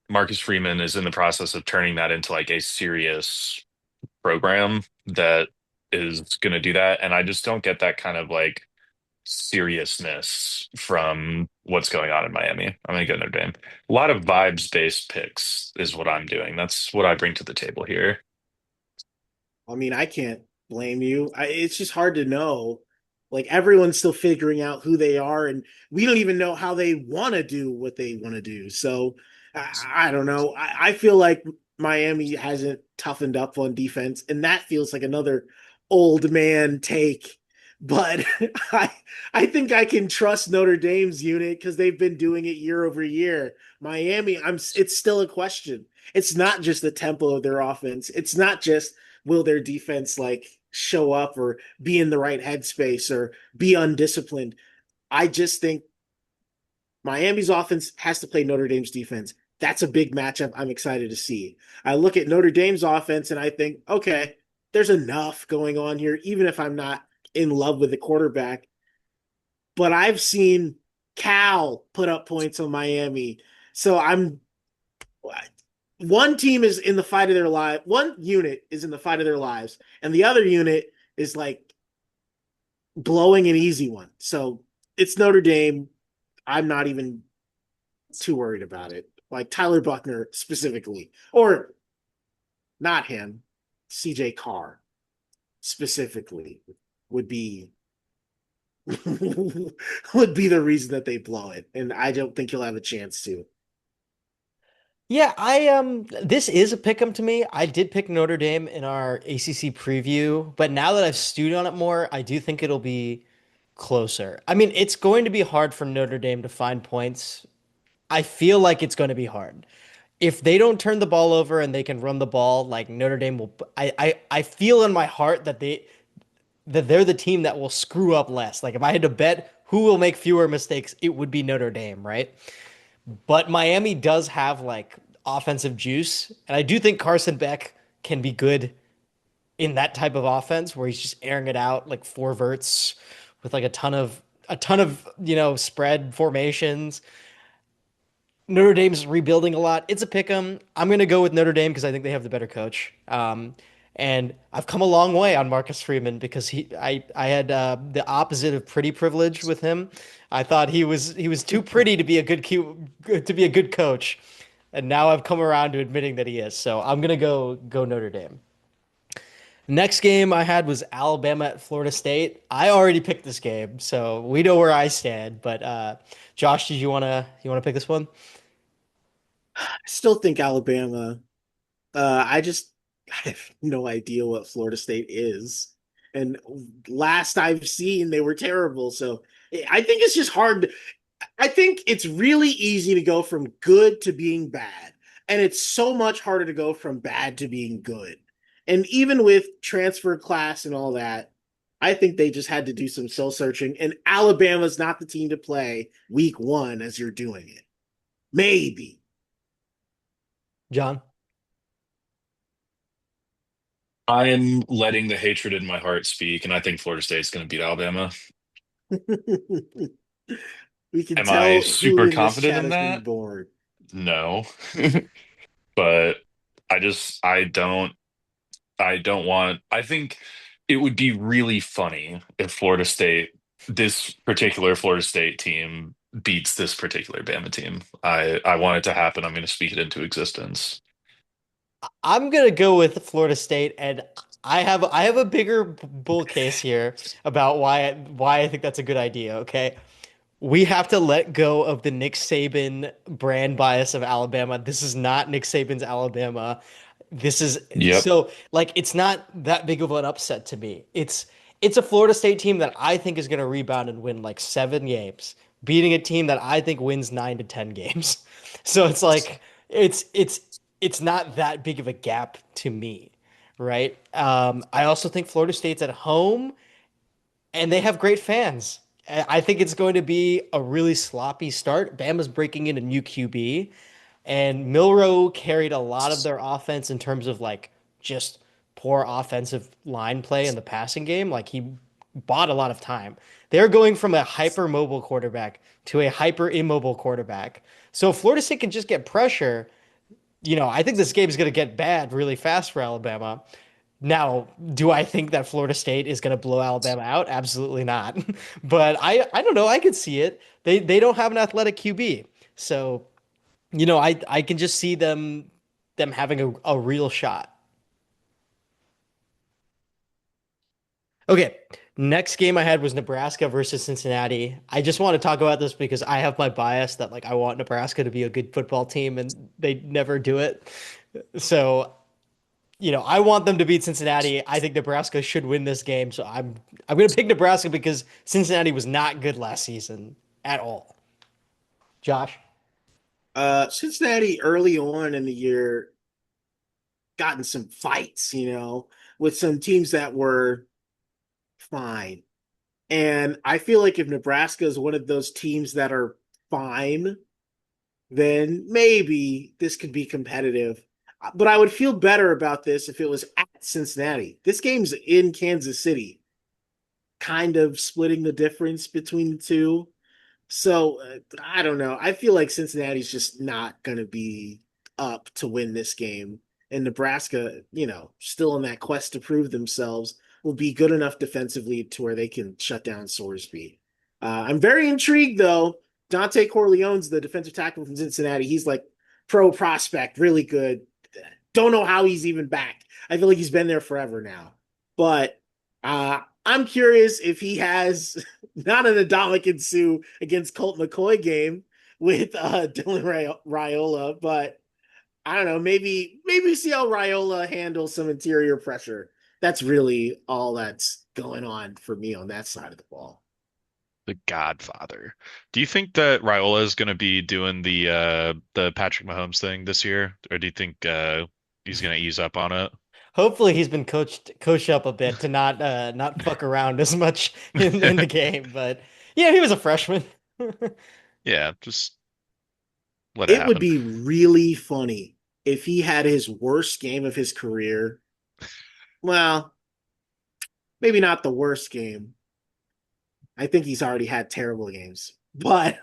Marcus Freeman is in the process of turning that into like a serious program that is going to do that, and I just don't get that kind of like seriousness from what's going on in Miami. I'm going to go Notre Dame. A lot of vibes based picks is what I'm doing. That's what I bring to the table here. I mean, I can't blame you. It's just hard to know. Like everyone's still figuring out who they are, and we don't even know how they want to do what they want to do. So I don't know. I feel like Miami hasn't toughened up on defense, and that feels like another old man take. But I I think I can trust Notre Dame's unit because they've been doing it year over year. Miami, it's still a question. It's not just the tempo of their offense. It's not just will their defense like show up or be in the right headspace or be undisciplined. I just think Miami's offense has to play Notre Dame's defense. That's a big matchup I'm excited to see. I look at Notre Dame's offense and I think, okay, there's enough going on here, even if I'm not in love with the quarterback. But I've seen Cal put up points on Miami. So I'm one team is in the fight of their life. One unit is in the fight of their lives, and the other unit is like blowing an easy one. So it's Notre Dame. I'm not even too worried about it. Like Tyler Buckner specifically, or not him, CJ Carr specifically would be would be the reason that they blow it, and I don't think he'll have a chance to. Yeah, this is a pick 'em to me. I did pick Notre Dame in our ACC preview, but now that I've stewed on it more, I do think it'll be closer. I mean, it's going to be hard for Notre Dame to find points. I feel like it's going to be hard. If they don't turn the ball over and they can run the ball, like Notre Dame will, I feel in my heart that they're the team that will screw up less. Like if I had to bet who will make fewer mistakes, it would be Notre Dame, right? But Miami does have like offensive juice, and I do think Carson Beck can be good in that type of offense where he's just airing it out like four verts with like a ton of spread formations. Notre Dame's rebuilding a lot. It's a pick 'em. I'm gonna go with Notre Dame because I think they have the better coach. And I've come a long way on Marcus Freeman because I had the opposite of pretty privilege with him. I thought he was too pretty to be a to be a good coach, and now I've come around to admitting that he is. So I'm gonna go Notre Dame. Next game I had was Alabama at Florida State. I already picked this game, so we know where I stand. But Josh, did you wanna pick this one? I still think Alabama. I just I have no idea what Florida State is, and last I've seen they were terrible. So I think it's just hard. I think it's really easy to go from good to being bad, and it's so much harder to go from bad to being good. And even with transfer class and all that, I think they just had to do some soul searching. And Alabama's not the team to play week one as you're doing it. Maybe. John? I am letting the hatred in my heart speak, and I think Florida State's going to beat Alabama. We can Am I tell who super in this confident chat in has been that? bored. No. But I don't want I think it would be really funny if this particular Florida State team beats this particular Bama team. I want it to happen. I'm going to speak it into existence. I'm gonna go with Florida State, and I have a bigger bull case here about why I think that's a good idea. Okay, we have to let go of the Nick Saban brand bias of Alabama. This is not Nick Saban's Alabama. This is Yep. so like it's not that big of an upset to me. It's a Florida State team that I think is gonna rebound and win like 7 games, beating a team that I think wins 9 to 10 games. So it's like it's not that big of a gap to me, right? I also think Florida State's at home and they have great fans. I think it's going to be a really sloppy start. Bama's breaking in a new QB, and Milrow carried a lot of their offense in terms of like just poor offensive line play in the passing game. Like he bought a lot of time. They're going from a hyper mobile quarterback to a hyper immobile quarterback. So if Florida State can just get pressure, I think this game is going to get bad really fast for Alabama. Now, do I think that Florida State is going to blow Alabama out? Absolutely not. But I don't know. I could see it. They don't have an athletic QB, so I can just see them having a real shot. Okay, next game I had was Nebraska versus Cincinnati. I just want to talk about this because I have my bias that like I want Nebraska to be a good football team and they never do it. So I want them to beat Cincinnati. I think Nebraska should win this game. So I'm going to pick Nebraska because Cincinnati was not good last season at all. Josh? Cincinnati early on in the year gotten some fights, with some teams that were fine. And I feel like if Nebraska is one of those teams that are fine, then maybe this could be competitive. But I would feel better about this if it was at Cincinnati. This game's in Kansas City, kind of splitting the difference between the two. So I don't know. I feel like Cincinnati's just not going to be up to win this game. And Nebraska, still in that quest to prove themselves, will be good enough defensively to where they can shut down Sorsby. I'm very intrigued, though. Dante Corleone's the defensive tackle from Cincinnati. He's like pro prospect, really good. Don't know how he's even back. I feel like he's been there forever now. But I'm curious if he has not an Ndamukong Suh against Colt McCoy game with Dylan Raiola, but I don't know. Maybe see how Raiola handles some interior pressure. That's really all that's going on for me on that side of the ball. The Godfather. Do you think that Raiola is going to be doing the Patrick Mahomes thing this year, or do you think he's going to ease up on it? Hopefully he's been coached up a bit to not fuck around as much in the game. But yeah, he was a freshman. Yeah, just let it It would happen. be really funny if he had his worst game of his career. Well, maybe not the worst game. I think he's already had terrible games. But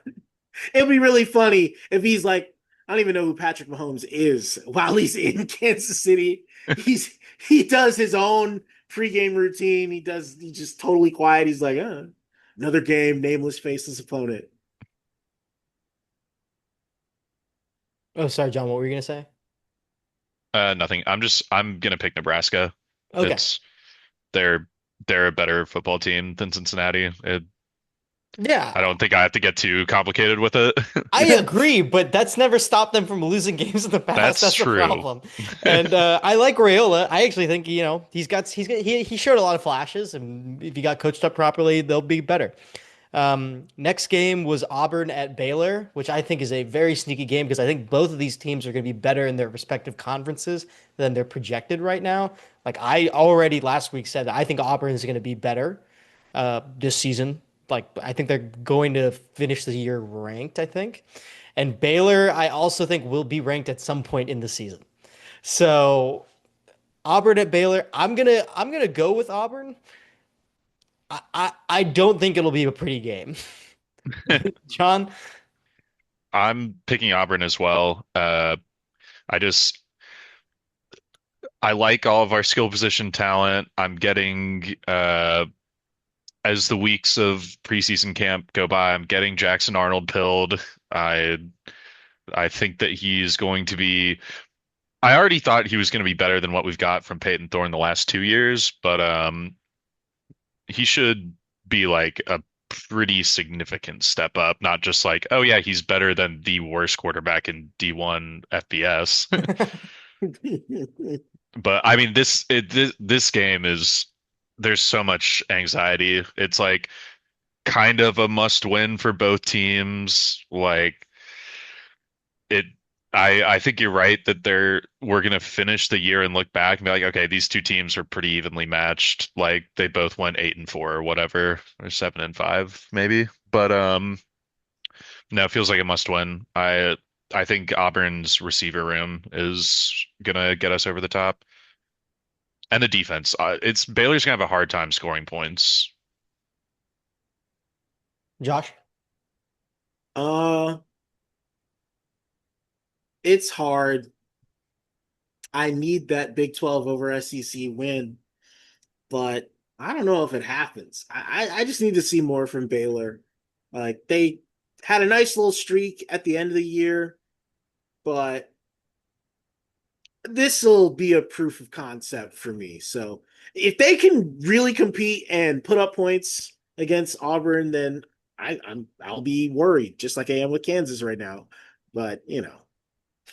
it'd be really funny if he's like, I don't even know who Patrick Mahomes is while he's in Kansas City. He does his own pregame routine. He's just totally quiet. He's like, another game, nameless, faceless opponent. Oh, sorry, John. What were you gonna say? Nothing. I'm gonna pick Nebraska. Okay. It's they're they're a better football team than Cincinnati. I Yeah, don't think I have to get too complicated with it. I agree, but that's never stopped them from losing games in the past. That's That's the true. problem. And I like Rayola. I actually think he showed a lot of flashes, and if he got coached up properly, they'll be better. Next game was Auburn at Baylor, which I think is a very sneaky game because I think both of these teams are going to be better in their respective conferences than they're projected right now. Like I already last week said that I think Auburn is going to be better this season. Like I think they're going to finish the year ranked, I think. And Baylor, I also think will be ranked at some point in the season. So Auburn at Baylor, I'm gonna go with Auburn. I don't think it'll be a pretty game. John, I'm picking Auburn as well. I just I like all of our skill position talent. I'm getting as the weeks of preseason camp go by, I'm getting Jackson Arnold pilled. I I think that he's going to be. I already thought he was going to be better than what we've got from Peyton Thorne the last 2 years, but he should be like a pretty significant step up, not just like, oh yeah, he's better than the worst quarterback in D1 FBS. But I mean, this game is there's so much anxiety. It's like kind of a must win for both teams. Like it I think you're right that we're gonna finish the year and look back and be like, okay, these two teams are pretty evenly matched. Like they both went 8-4 or whatever, or 7-5 maybe. But no, it feels like a must win. I think Auburn's receiver room is gonna get us over the top. And the defense. It's Baylor's gonna have a hard time scoring points. Josh. uh, it's hard. I need that Big 12 over SEC win, but I don't know if it happens. I just need to see more from Baylor. Like they had a nice little streak at the end of the year, but this will be a proof of concept for me. So if they can really compete and put up points against Auburn, then I'll be worried, just like I am with Kansas right now. But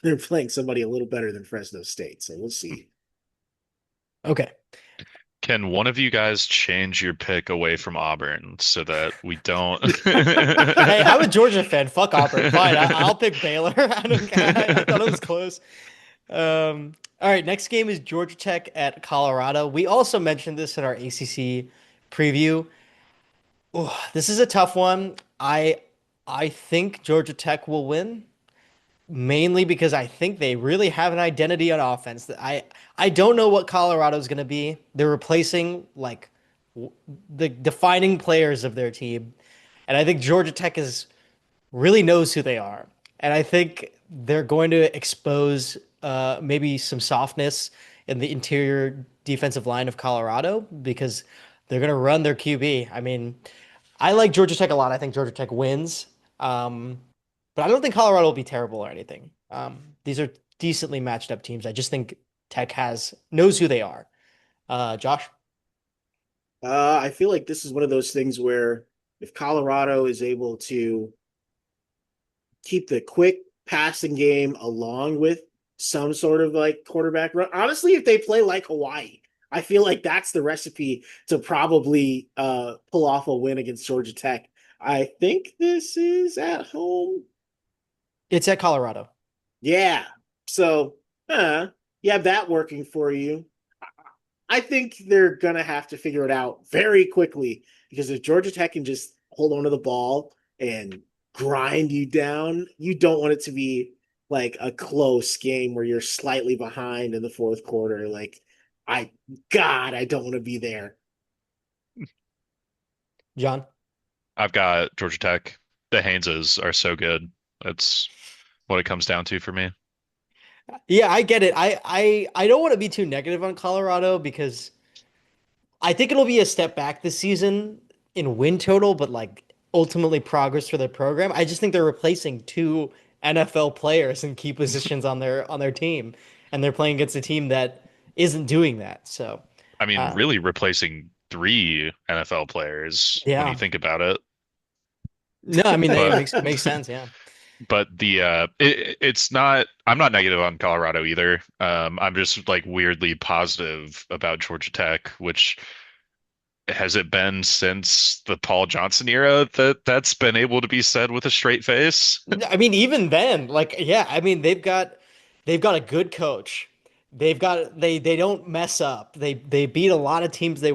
they're playing somebody a little better than Fresno State, so we'll see. Okay. Can one of you guys change your pick away from Auburn so that we don't? Hey, I'm a Georgia fan. Fuck Auburn. Fine, I'll pick Baylor. I don't care. I thought it was close. All right, next game is Georgia Tech at Colorado. We also mentioned this in our ACC preview. Ooh, this is a tough one. I think Georgia Tech will win, mainly because I think they really have an identity on offense. I don't know what Colorado's going to be. They're replacing like the defining players of their team, and I think Georgia Tech is really knows who they are. and I think they're going to expose maybe some softness in the interior defensive line of Colorado because they're going to run their QB. I mean, I like Georgia Tech a lot. I think Georgia Tech wins. Um, but I don't think Colorado will be terrible or anything. These are decently matched up teams. I just think Tech knows who they are. Josh? I feel like this is one of those things where if Colorado is able to keep the quick passing game along with some sort of like quarterback run, honestly, if they play like Hawaii, I feel like that's the recipe to probably pull off a win against Georgia Tech. I think this is at home. It's at Colorado. Yeah. So, you have that working for you. I think they're going to have to figure it out very quickly because if Georgia Tech can just hold on to the ball and grind you down, you don't want it to be like a close game where you're slightly behind in the fourth quarter. Like, I don't want to be there. John? I've got Georgia Tech. The Hayneses are so good. That's what it comes down to for me. Yeah, I get it. I don't want to be too negative on Colorado because I think it'll be a step back this season in win total, but like ultimately progress for their program. I just think they're replacing two NFL players in key positions on their team, and they're playing against a team that isn't doing that. So, I mean, uh, really replacing three NFL players when you yeah, think about it. no, I mean it But makes sense. Yeah, it's not, I'm not negative on Colorado either. I'm just like weirdly positive about Georgia Tech, which has it been since the Paul Johnson era that that's been able to be said with a straight face? I mean even then, like yeah, I mean they've got a good coach. They don't mess up. They beat a lot of teams. They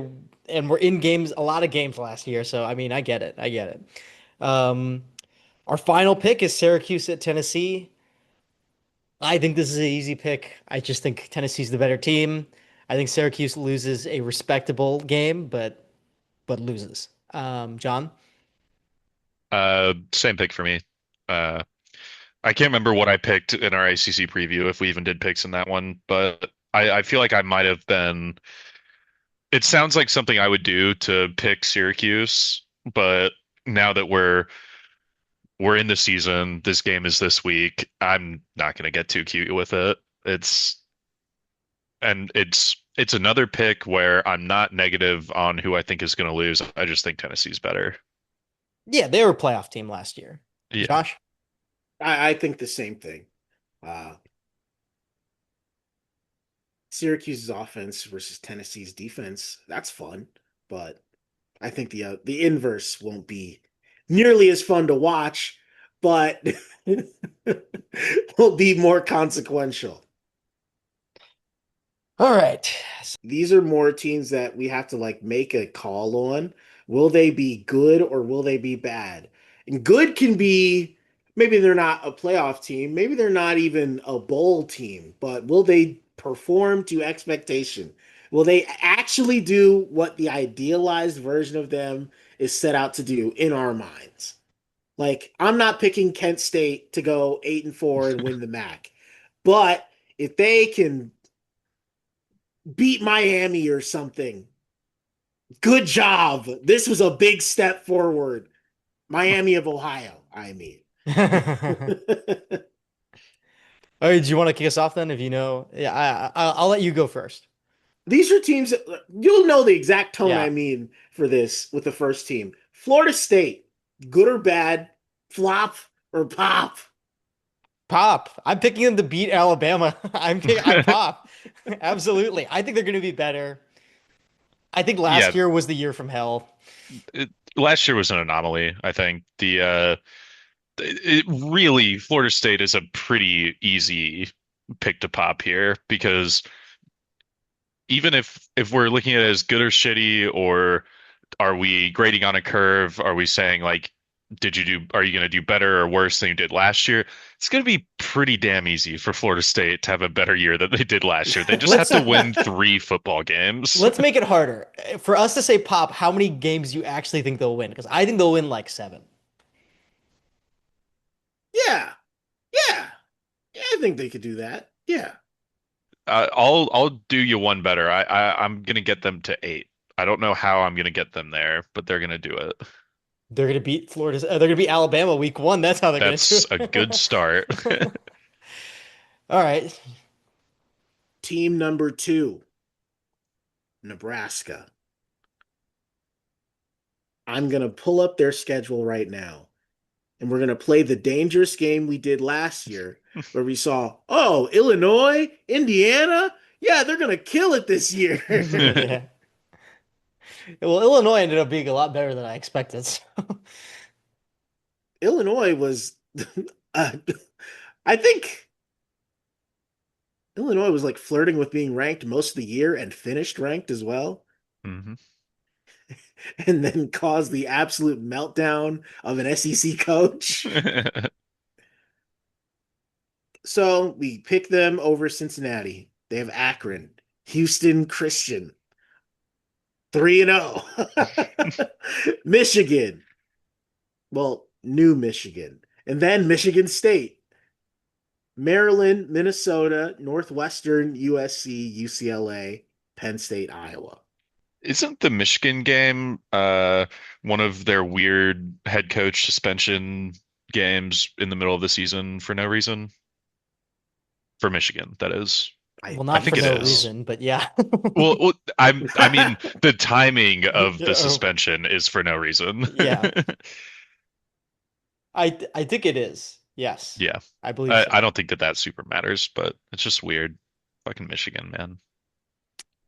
and were in games a lot of games last year. So I mean I get it. I get it. Um, our final pick is Syracuse at Tennessee. I think this is an easy pick. I just think Tennessee's the better team. I think Syracuse loses a respectable game, but loses. John? Same pick for me. Uh, I can't remember what I picked in our ACC preview, if we even did picks in that one, but I feel like I might have been. It sounds like something I would do to pick Syracuse, but now that we're in the season, this game is this week. I'm not going to get too cute with it. It's it's another pick where I'm not negative on who I think is going to lose. I just think Tennessee's better. Yeah, they were a playoff team last year. Yeah. Josh? I think the same thing. Uh, Syracuse's offense versus Tennessee's defense, that's fun, but I think the inverse won't be nearly as fun to watch, but will be more consequential. All right. These are more teams that we have to like make a call on. Will they be good or will they be bad? And good can be maybe they're not a playoff team, maybe they're not even a bowl team, but will they perform to expectation? Will they actually do what the idealized version of them is set out to do in our minds? Like, I'm not picking Kent State to go 8-4 and win the MAC, but if they can beat Miami or something, good job. This was a big step forward. Miami of Ohio, I mean. All right, do you want to kick us off then? If you know, yeah, I'll let you go first. These are teams that you'll know the exact tone I Yeah, mean for this with the first team. Florida State, good or bad, flop or pop. pop. I'm picking them to beat Alabama. I'm pop. Absolutely. I think they're going to be better. I think Yeah, last year was the year from hell. last year was an anomaly. I think it really Florida State is a pretty easy pick to pop here because even if we're looking at it as good or shitty, or are we grading on a curve? Are we saying like, are you going to do better or worse than you did last year? It's going to be pretty damn easy for Florida State to have a better year than they did last year. They just have Let's to win three football games. let's make it harder. For us to say pop, how many games do you actually think they'll win? Because I think they'll win like seven. Yeah. think they could do that. Yeah. I'll do you one better. I'm gonna get them to 8. I don't know how I'm gonna get them there, but they're gonna do it. They're gonna beat Florida. They're gonna beat Alabama week 1. That's how they're gonna do That's a good it. start. All right. Team number 2, Nebraska. I'm going to pull up their schedule right now. And we're going to play the dangerous game we did last year where we saw, oh, Illinois, Indiana. Yeah, they're going to kill it this year. Yeah. Well, Illinois ended up being a lot better than I expected. So. Illinois was, I think Illinois was like flirting with being ranked most of the year and finished ranked as well. hmm And then caused the absolute meltdown of an SEC coach. So we pick them over Cincinnati. They have Akron, Houston Christian, 3-0. Michigan. Well, New Michigan. And then Michigan State. Maryland, Minnesota, Northwestern, USC, UCLA, Penn State, Iowa. Isn't the Michigan game one of their weird head coach suspension games in the middle of the season for no reason? For Michigan, that is. I Well, I not for think it no is. reason, but yeah. I mean, the timing of the Oh, suspension is for no reason. yeah. I think it is. Yes. Yeah, I believe so. I don't think that that super matters, but it's just weird. Fucking Michigan, man.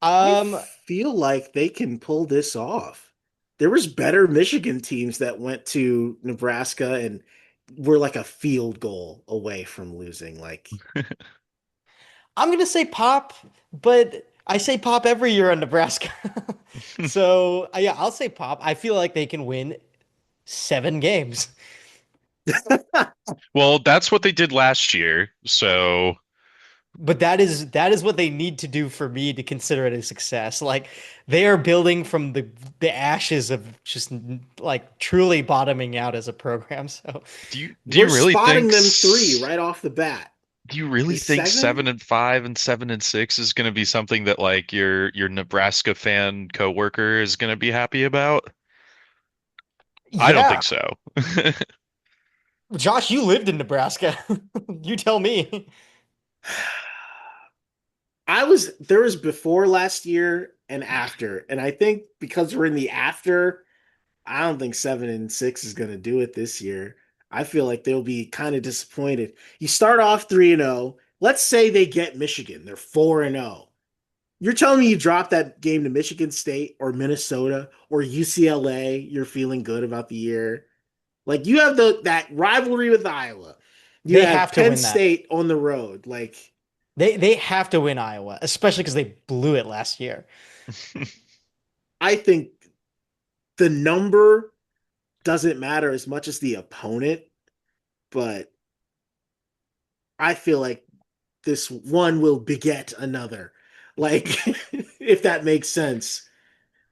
I Um, feel like they can pull this off. There was better Michigan teams that went to Nebraska and were like a field goal away from losing. Like, I'm gonna say Pop, but I say Pop every year on Nebraska. So yeah, I'll say Pop. I feel like they can win 7 games. Well, that's what they did last year, so But that is what they need to do for me to consider it a success. Like they are building from the ashes of just like truly bottoming out as a program. So do we're you really spotting think them 3 right off the bat. do you really Is think 7? 7-5 and 7-6 is going to be something that like your Nebraska fan coworker is going to be happy about? I don't yeah, think so. Josh, you lived in Nebraska. You tell me. There was before last year and after. And I think because we're in the after, I don't think 7-6 is going to do it this year. I feel like they'll be kind of disappointed. You start off 3-0. Let's say they get Michigan. They're 4-0. You're telling me you drop that game to Michigan State or Minnesota or UCLA, you're feeling good about the year. Like you have that rivalry with Iowa. You They have have to Penn win that. State on the road. Like They have to win Iowa, especially because they blew it last year. I think the number doesn't matter as much as the opponent, but I feel like this one will beget another. Like, if that makes sense.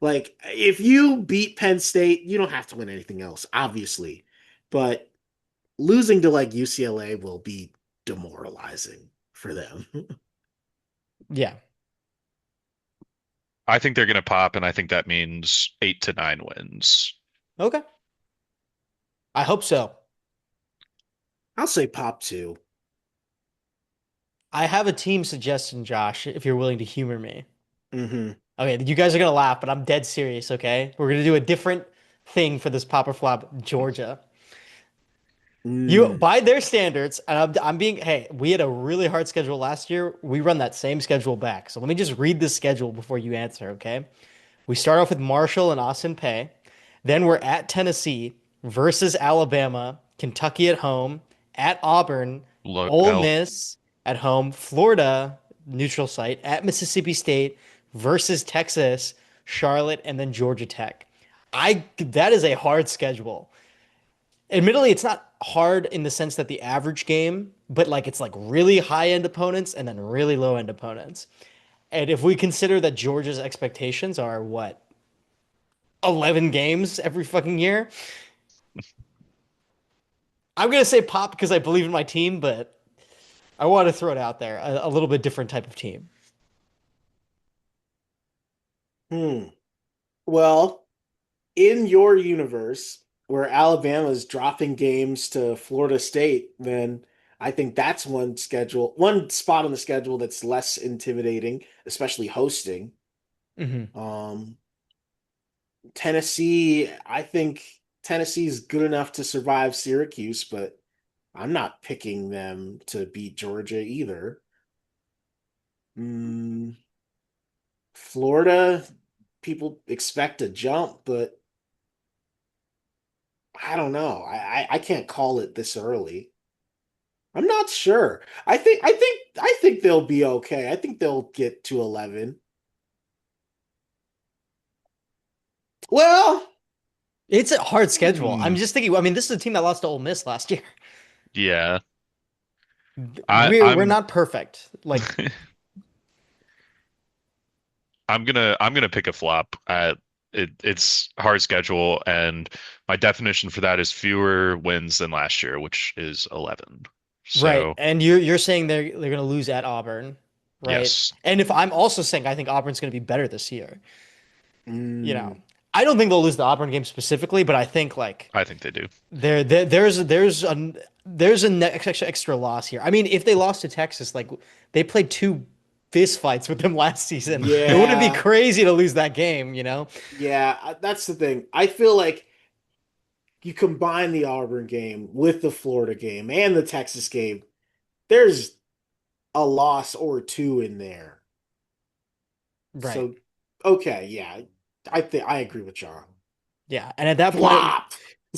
Like, if you beat Penn State, you don't have to win anything else, obviously. But losing to like UCLA will be demoralizing for them. Yeah. I think they're going to pop, and I think that means 8-9 wins. Okay. I hope so. I'll say pop two. I have a team suggestion, Josh, if you're willing to humor me. Mm-hmm. Okay, you guys are gonna laugh, but I'm dead serious, okay? We're gonna do a different thing for this Pop or Flop, Georgia. You, Mm. by their standards, and I'm being, hey, we had a really hard schedule last year. We run that same schedule back. So let me just read the schedule before you answer, okay? We start off with Marshall and Austin Pay. Then we're at Tennessee versus Alabama, Kentucky at home, at Auburn, Look, Ole hell, Miss at home, Florida, neutral site, at Mississippi State versus Texas, Charlotte, and then Georgia Tech. That is a hard schedule. Admittedly, it's not hard in the sense that the average game, but like it's like really high end opponents and then really low end opponents. And if we consider that Georgia's expectations are what, 11 games every fucking year, I'm gonna say pop because I believe in my team, but I want to throw it out there. A little bit different type of team. Hmm. Well, in your universe where Alabama's dropping games to Florida State, then I think that's one spot on the schedule that's less intimidating, especially hosting. Hmm. Um, Tennessee, I think Tennessee's good enough to survive Syracuse, but I'm not picking them to beat Georgia either. Mm, Florida, people expect a jump, but I don't know. I can't call it this early. I'm not sure. I think they'll be okay. I think they'll get to 11. Well, It's a hard schedule. I'm Hmm. just thinking. I mean, this is a team that lost to Ole Miss last year. Yeah. I We're I'm not perfect. Like, I'm gonna pick a flop at it's hard schedule, and my definition for that is fewer wins than last year, which is 11. right. So And you're saying they're gonna lose at Auburn, right? yes, And if I'm also saying I think Auburn's gonna be better this year, you know, mm, I don't think they'll lose the Auburn game specifically, but I think like I think they do. there's a extra loss here. I mean, if they lost to Texas, like they played two fist fights with them last season, it wouldn't be yeah, crazy to lose that game, you know? yeah, that's the thing. I feel like you combine the Auburn game with the Florida game and the Texas game, there's a loss or two in there. Right. So, okay, yeah, I think I agree with John. Yeah. And at that point, Flop.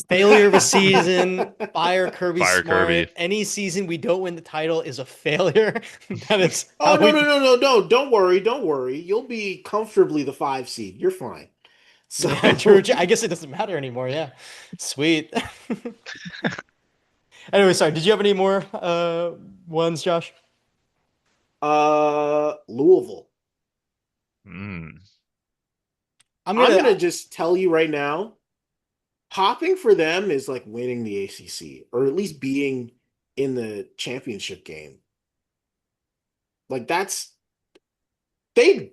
failure of a season, fire Kirby Fire Smart. Kirby. Any season we don't win the title is a failure. That is Oh how no we. no no no no! Don't worry, don't worry. You'll be comfortably the 5 seed. You're fine. Yeah, true. So, I guess it doesn't matter anymore. Yeah. Sweet. Anyway, sorry. Did you have any more ones, Josh? Louisville. Mm. I'm I'm gonna gonna. just tell you right now, hopping for them is like winning the ACC or at least being in the championship game. Like they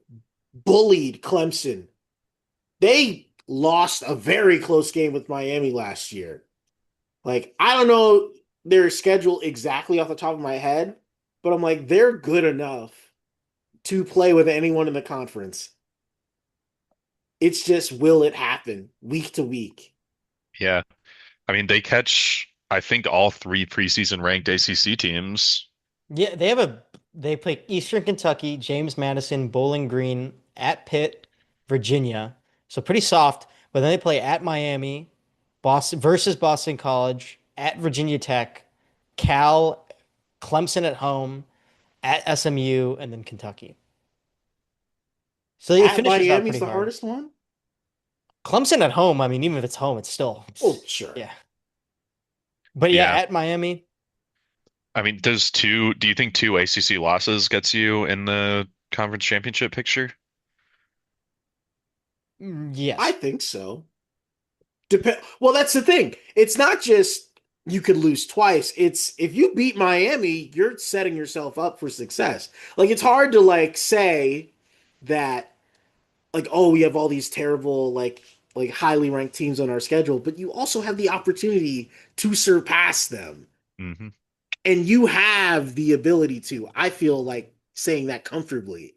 bullied Clemson. They lost a very close game with Miami last year. Like, I don't know their schedule exactly off the top of my head, but I'm like, they're good enough to play with anyone in the conference. It's just, will it happen week to week? Yeah. I mean, they catch, I think, all three preseason ranked ACC teams. Yeah, they play Eastern Kentucky, James Madison, Bowling Green, at Pitt, Virginia. So pretty soft. But then they play at Miami, Boston versus Boston College, at Virginia Tech, Cal, Clemson at home, at SMU, and then Kentucky. So it At finishes out Miami's pretty the hard. hardest one? Clemson at home, I mean, even if it's home, it's still, Oh, sure. yeah. But yeah, Yeah. at Miami, I mean, do you think two ACC losses gets you in the conference championship picture? I yes. think so. Well, that's the thing. It's not just you could lose twice. It's if you beat Miami, you're setting yourself up for success. Like it's hard to like say that like oh we have all these terrible like highly ranked teams on our schedule, but you also have the opportunity to surpass them. Hmm. And you have the ability to. I feel like saying that comfortably.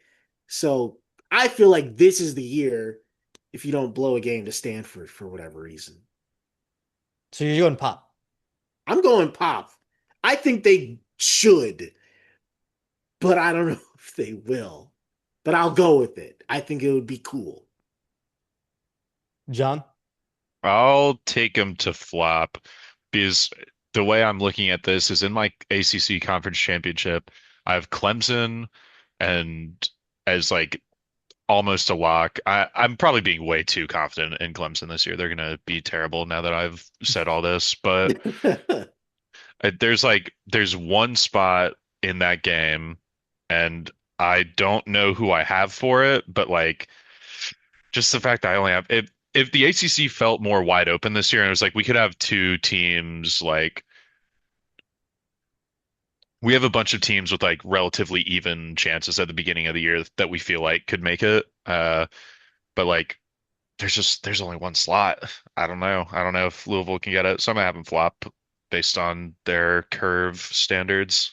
So, I feel like this is the year if you don't blow a game to Stanford for whatever reason. So you're doing pop. I'm going Pop. I think they should, but I don't know if they will. But I'll go with it. I think it would be cool. John? I'll take them to flop because the way I'm looking at this is in my ACC conference championship, I have Clemson and as like almost a lock. I'm probably being way too confident in Clemson this year. They're gonna be terrible now that I've said all this, but there's one spot in that game, and I don't know who I have for it, but like just the fact that I only have if the ACC felt more wide open this year, and it was like we could have two teams like we have a bunch of teams with like relatively even chances at the beginning of the year that we feel like could make it. But like there's only one slot. I don't know. I don't know if Louisville can get it. So I'm gonna have them flop based on their curve standards.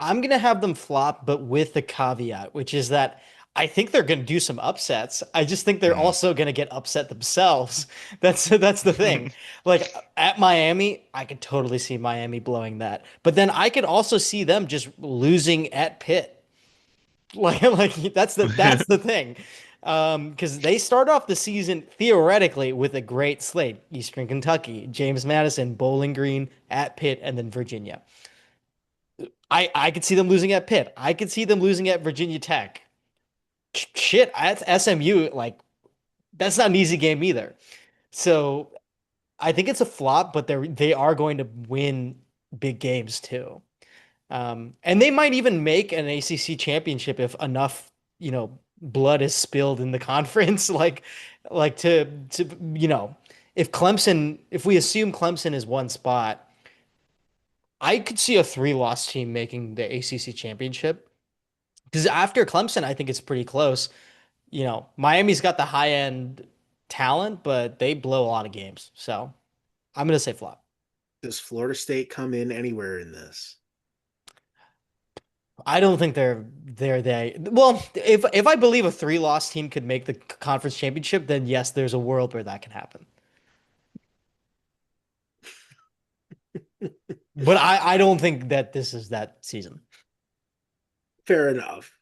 I'm gonna have them flop, but with the caveat, which is that I think they're gonna do some upsets. I just think they're Mm. also gonna get upset themselves. That's the thing. Like at Miami, I could totally see Miami blowing that. But then I could also see them just losing at Pitt. Like that's the thing. Because they start off the season theoretically with a great slate: Eastern Kentucky, James Madison, Bowling Green, at Pitt, and then Virginia. I could see them losing at Pitt. I could see them losing at Virginia Tech. Shit, at SMU, like that's not an easy game either. So I think it's a flop, but they are going to win big games too. And they might even make an ACC championship if enough, blood is spilled in the conference. Like if we assume Clemson is one spot, I could see a three-loss team making the ACC championship. Because after Clemson, I think it's pretty close. Miami's got the high-end talent, but they blow a lot of games. So I'm gonna say flop. Does Florida State come in anywhere in this? I don't think they're they. Well, if I believe a three-loss team could make the conference championship, then yes, there's a world where that can happen. But I don't think that this is that season. Fair enough.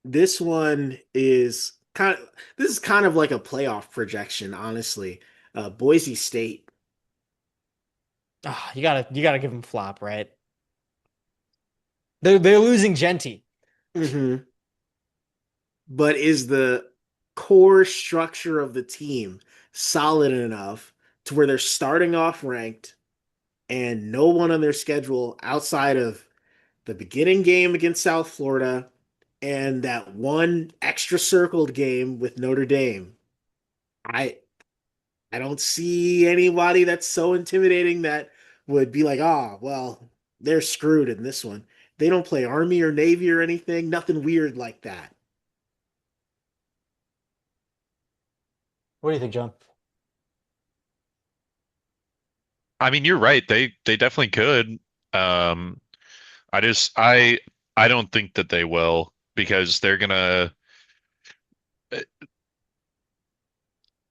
This one is kind of like a playoff projection, honestly. Boise State. You gotta give them flop, right? They're losing Genty. Hmm. But is the core structure of the team solid enough to where they're starting off ranked and no one on their schedule outside of the beginning game against South Florida and that one extra circled game with Notre Dame? I I don't see anybody that's so intimidating that would be like, oh, well, they're screwed in this one. They don't play Army or Navy or anything, nothing weird like that. What do you think, John? I mean, you're right. They definitely could. Um, I just I don't think that they will because they're gonna.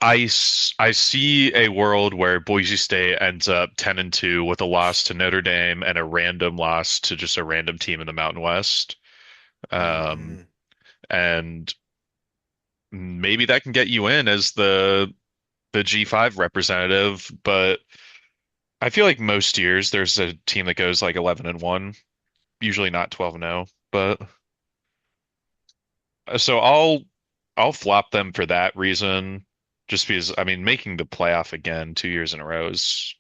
I see a world where Boise State ends up 10-2 with a loss to Notre Dame and a random loss to just a random team in the Mountain West. Um, Mm-hmm. and maybe that can get you in as the G5 representative, but I feel like most years there's a team that goes like 11-1, usually not 12-0, but so I'll flop them for that reason just because I mean making the playoff again 2 years in a row is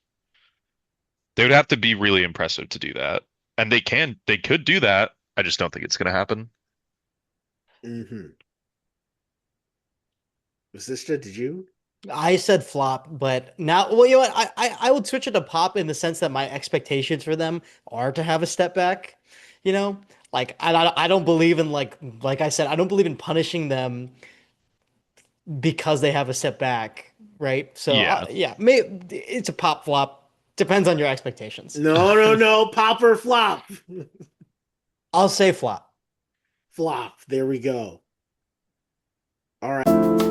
they would have to be really impressive to do that. And they could do that. I just don't think it's going to happen. Mm-hmm. Sister, did you? I said flop, but now, well, you know what? I would switch it to pop in the sense that my expectations for them are to have a step back. You know, like I don't believe in like I said, I don't believe in punishing them because they have a step back, right? So Yeah. yeah, it's a pop flop. Depends on your expectations. No, no, no. Pop or flop. I'll say flop. Flop. There we go. All right.